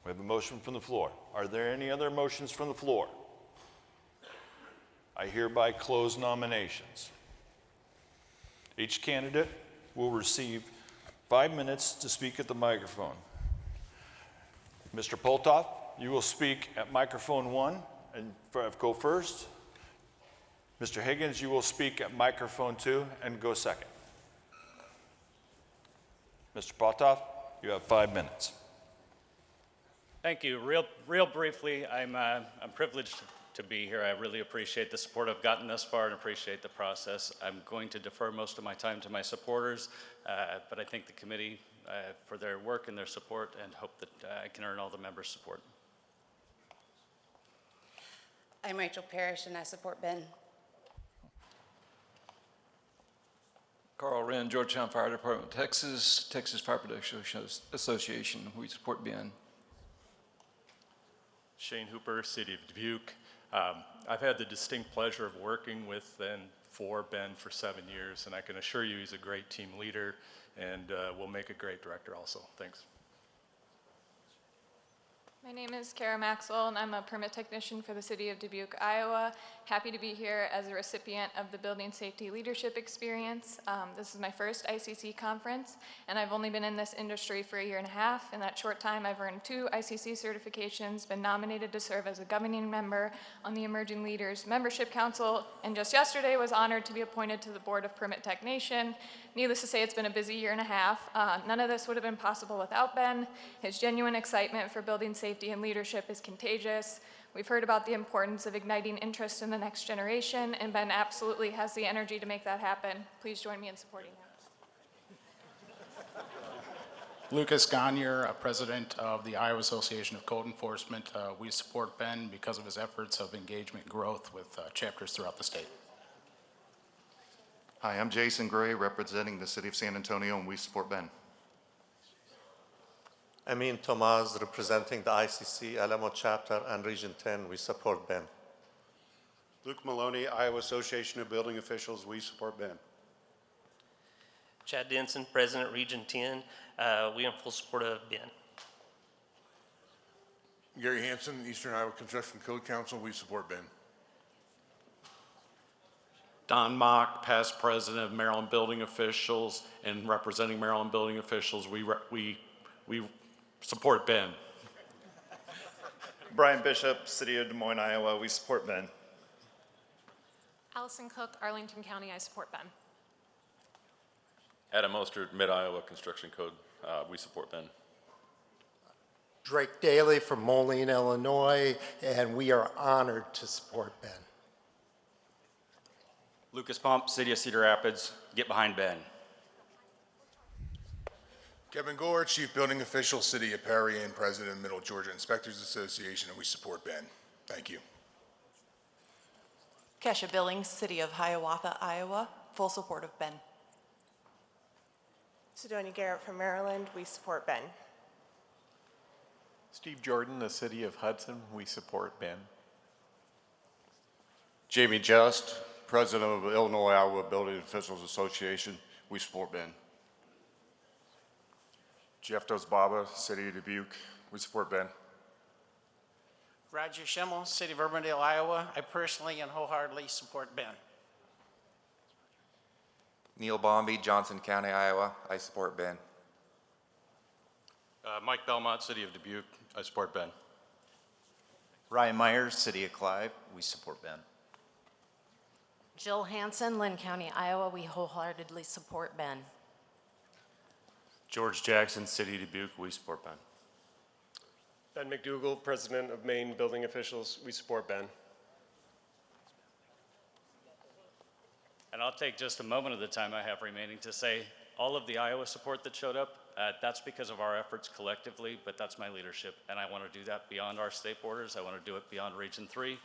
We have a motion from the floor. Are there any other motions from the floor? I hereby close nominations. Each candidate will receive 5 minutes to speak at the microphone. Mr. Poltoff, you will speak at microphone 1 and go first. Mr. Higgins, you will speak at microphone 2 and go second. Mr. Poltoff, you have 5 minutes. Thank you. Real briefly, I'm privileged to be here. I really appreciate the support I've gotten thus far and appreciate the process. I'm going to defer most of my time to my supporters, but I thank the committee for their work and their support and hope that I can earn all the members' support. I'm Rachel Parrish and I support Ben. Carl Wren, Georgetown Fire Department, Texas, Texas Fire Protection Association. We support Ben. Shane Hooper, City of Dubuque. I've had the distinct pleasure of working with and for Ben for 7 years, and I can assure you he's a great team leader and will make a great director also. Thanks. My name is Kara Maxwell, and I'm a permit technician for the City of Dubuque, Iowa. Happy to be here as a recipient of the Building Safety Leadership Experience. This is my first ICC conference, and I've only been in this industry for 1.5 years. In that short time, I've earned 2 ICC certifications, been nominated to serve as a governing member on the Emerging Leaders Membership Council, and just yesterday was honored to be appointed to the Board of Permit Technician. Needless to say, it's been a busy 1.5 years. None of this would have been possible without Ben. His genuine excitement for building safety and leadership is contagious. We've heard about the importance of igniting interest in the next generation, and Ben absolutely has the energy to make that happen. Please join me in supporting him. Lucas Gagne, president of the Iowa Association of Code Enforcement. We support Ben because of his efforts of engagement and growth with chapters throughout the state. Hi, I'm Jason Gray, representing the City of San Antonio, and we support Ben. Amin Tomaz, representing the ICC Alamo Chapter and Region 10. We support Ben. Luke Maloney, Iowa Association of Building Officials. We support Ben. Chad Denson, President, Region 10. We are in full support of Ben. Gary Hansen, Eastern Iowa Construction Code Council. We support Ben. Don Mock, past president of Maryland Building Officials, and representing Maryland Building Officials, we support Ben. Brian Bishop, City of Des Moines, Iowa. We support Ben. Allison Cook, Arlington County. I support Ben. Adam Oster, Mid-Iowa Construction Code. We support Ben. Drake Daly from Moline, Illinois, and we are honored to support Ben. Lucas Pump, City of Cedar Rapids. Get behind Ben. Kevin Gore, Chief Building Official, City of Perry, and President of Middle Georgia Inspectors Association, and we support Ben. Thank you. Kesha Billings, City of Hiawatha, Iowa. Full support of Ben. Sidonia Garrett from Maryland. We support Ben. Steve Jordan, the City of Hudson. We support Ben. Jamie Just, President of the Illinois Iowa Building Officials Association. We support Ben. Jeff Dosbaba, City of Dubuque. We support Ben. Roger Schimmel, City of Urbandale, Iowa. I personally and wholeheartedly support Ben. Neil Bombi, Johnson County, Iowa. I support Ben. Mike Belmont, City of Dubuque. I support Ben. Ryan Myers, City of Clive. We support Ben. Jill Hansen, Lynn County, Iowa. We wholeheartedly support Ben. George Jackson, City of Dubuque. We support Ben. Ben McDougall, President of Maine Building Officials. We support Ben. And I'll take just a moment of the time I have remaining to say all of the Iowa support that showed up, that's because of our efforts collectively, but that's my leadership. And I want to do that beyond our state borders. I want to do it beyond Region 3.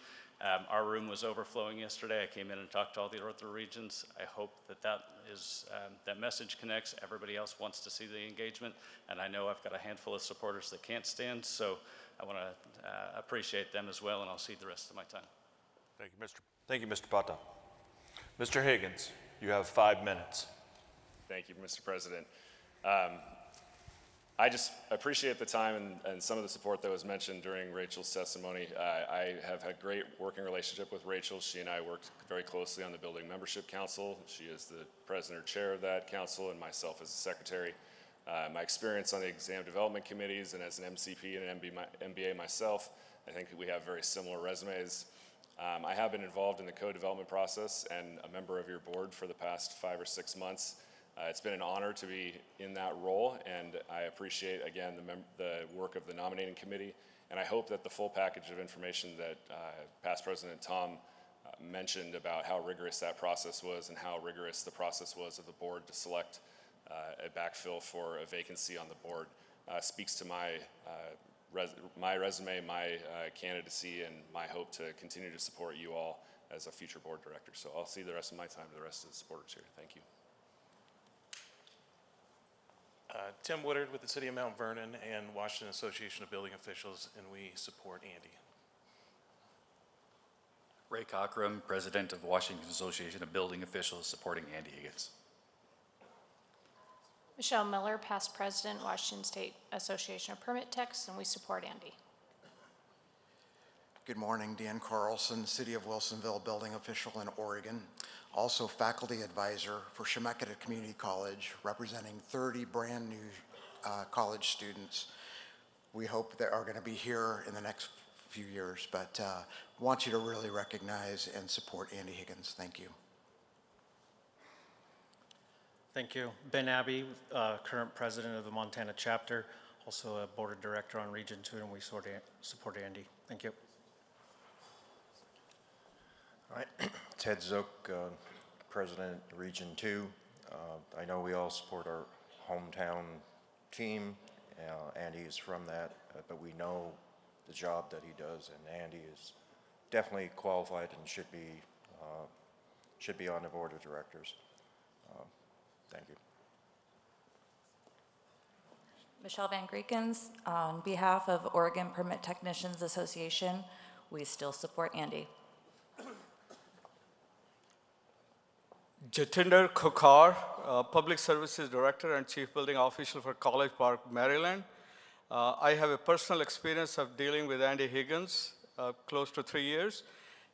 Our room was overflowing yesterday. I came in and talked to all the other regions. I hope that that message connects. Everybody else wants to see the engagement. And I know I've got a handful of supporters that can't stand, so I want to appreciate them as well, and I'll cede the rest of my time. Thank you, Mr. Pata. Mr. Higgins, you have 5 minutes. Thank you, Mr. President. I just appreciate the time and some of the support that was mentioned during Rachel's testimony. I have had great working relationship with Rachel. She and I worked very closely on the Building Membership Council. She is the president or chair of that council, and myself as the secretary. My experience on the exam development committees and as an MCP and an MBA myself, I think we have very similar resumes. I have been involved in the code development process and a member of your board for the past 5 or 6 months. It's been an honor to be in that role, and I appreciate, again, the work of the nominating committee, and I hope that the full package of information that past President Tom mentioned about how rigorous that process was and how rigorous the process was of the board to select a backfill for a vacancy on the board speaks to my resume, my candidacy, and my hope to continue to support you all as a future board director. So I'll see the rest of my time to the rest of the supporters here. Thank you. Tim Woodard with the City of Mount Vernon and Washington Association of Building Officials, and we support Andy. Ray Cockrum, President of Washington Association of Building Officials, supporting Andy Higgins. Michelle Miller, past president, Washington State Association of Permit Techs, and we support Andy. Good morning, Dan Carlson, City of Wilsonville Building Official in Oregon, also faculty advisor for Chemeketa Community College, representing 30 brand new college students. We hope they are going to be here in the next few years, but want you to really recognize and support Andy Higgins. Thank you. Thank you. Ben Abbey, current president of the Montana chapter, also a board of director on Region 2, and we support Andy. Thank you. All right. Ted Zook, President, Region 2. I know we all support our hometown team. Andy is from that, but we know the job that he does, and Andy is definitely qualified and should be on the board of directors. Thank you. Michelle Van Greekens, on behalf of Oregon Permit Technicians Association, we still support Andy. Jatinder Khokar, Public Services Director and Chief Building Official for College Park, Maryland. I have a personal experience of dealing with Andy Higgins, close to 3 years.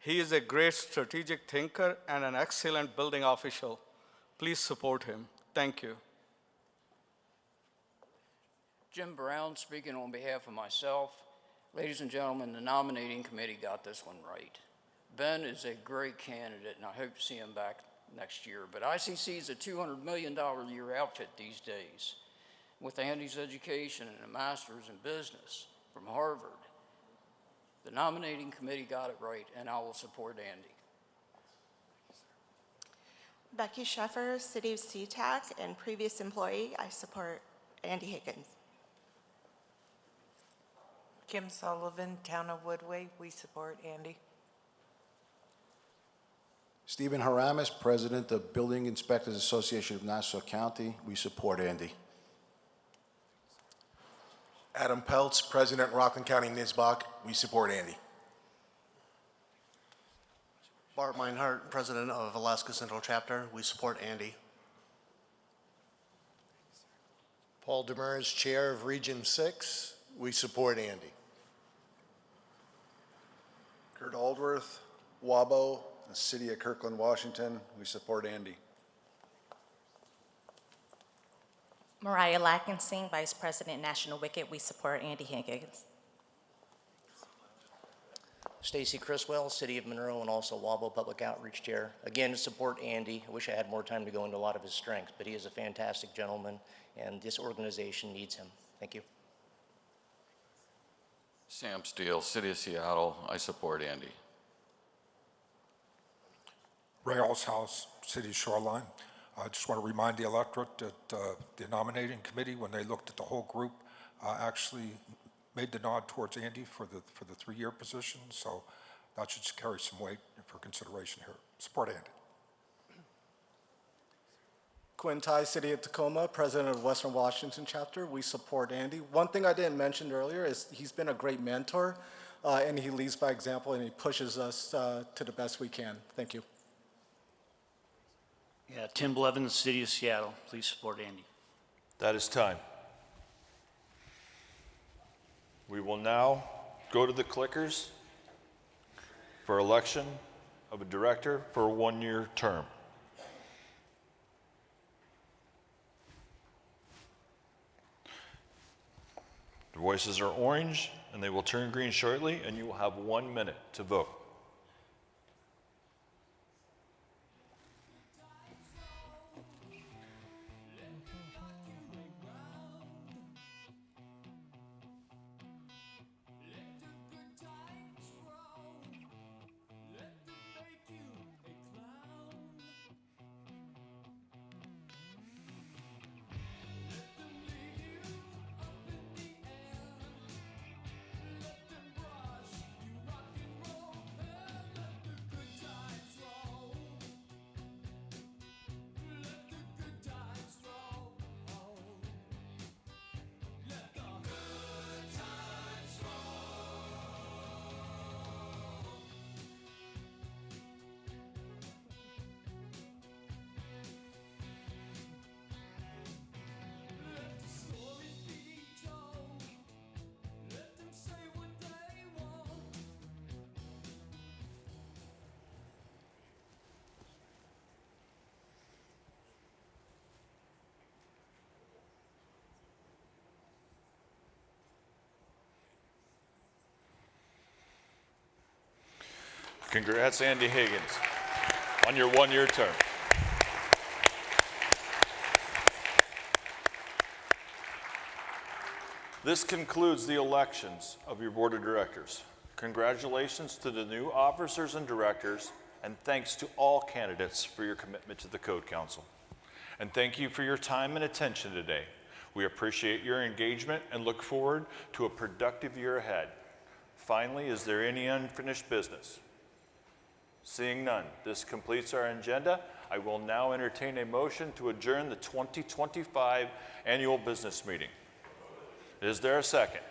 He is a great strategic thinker and an excellent building official. Please support him. Thank you. Jim Brown, speaking on behalf of myself. Ladies and gentlemen, the nominating committee got this one right. Ben is a great candidate, and I hope to see him back next year. But ICC is a $200 million a year outfit these days. With Andy's education and a master's in business from Harvard, the nominating committee got it right, and I will support Andy. Becky Sheffer, City of SeaTac, and previous employee, I support Andy Higgins. Kim Sullivan, Town of Woodway, we support Andy. Stephen Haramis, President of Building Inspectors Association of Nassau County, we support Andy. Adam Peltz, President, Rockland County NISBOC, we support Andy. Bart Meinhardt, President of Alaska Central Chapter. We support Andy. Paul Demers, Chair of Region 6. We support Andy. Kurt Aldworth, WABO, the City of Kirkland, Washington. We support Andy. Mariah Lackenstein, Vice President, National Wicket. We support Andy Higgins. Stacy Criswell, City of Monroe, and also WABO Public Outreach Chair. Again, to support Andy. I wish I had more time to go into a lot of his strengths, but he is a fantastic gentleman, and this organization needs him. Thank you. Sam Steele, City of Seattle, I support Andy. Rails House, City Shoreline. I just want to remind the electorate that the nominating committee, when they looked at the whole group, actually made the nod towards Andy for the 3-year position. So that should carry some weight for consideration here. Support Andy. Quinn Tai, City of Tacoma, President of Western Washington Chapter. We support Andy. One thing I didn't mention earlier is he's been a great mentor, and he leads by example, and he pushes us to the best we can. Thank you. Yeah, Tim Blevins, City of Seattle. Please support Andy. That is time. We will now go to the clickers for election of a director for a 1-year term. The voices are orange, and they will turn green shortly, and you will have 1 minute to vote. Congrats, Andy Higgins, on your 1-year term. This concludes the elections of your board of directors. Congratulations to the new officers and directors, and thanks to all candidates for your commitment to the Code Council. And thank you for your time and attention today. We appreciate your engagement and look forward to a productive year ahead. Finally, is there any unfinished business? Seeing none, this completes our agenda. I will now entertain a motion to adjourn the 2025 annual business meeting. Is there a second?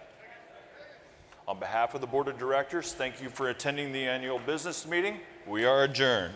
On behalf of the board of directors, thank you for attending the annual business meeting. We are adjourned.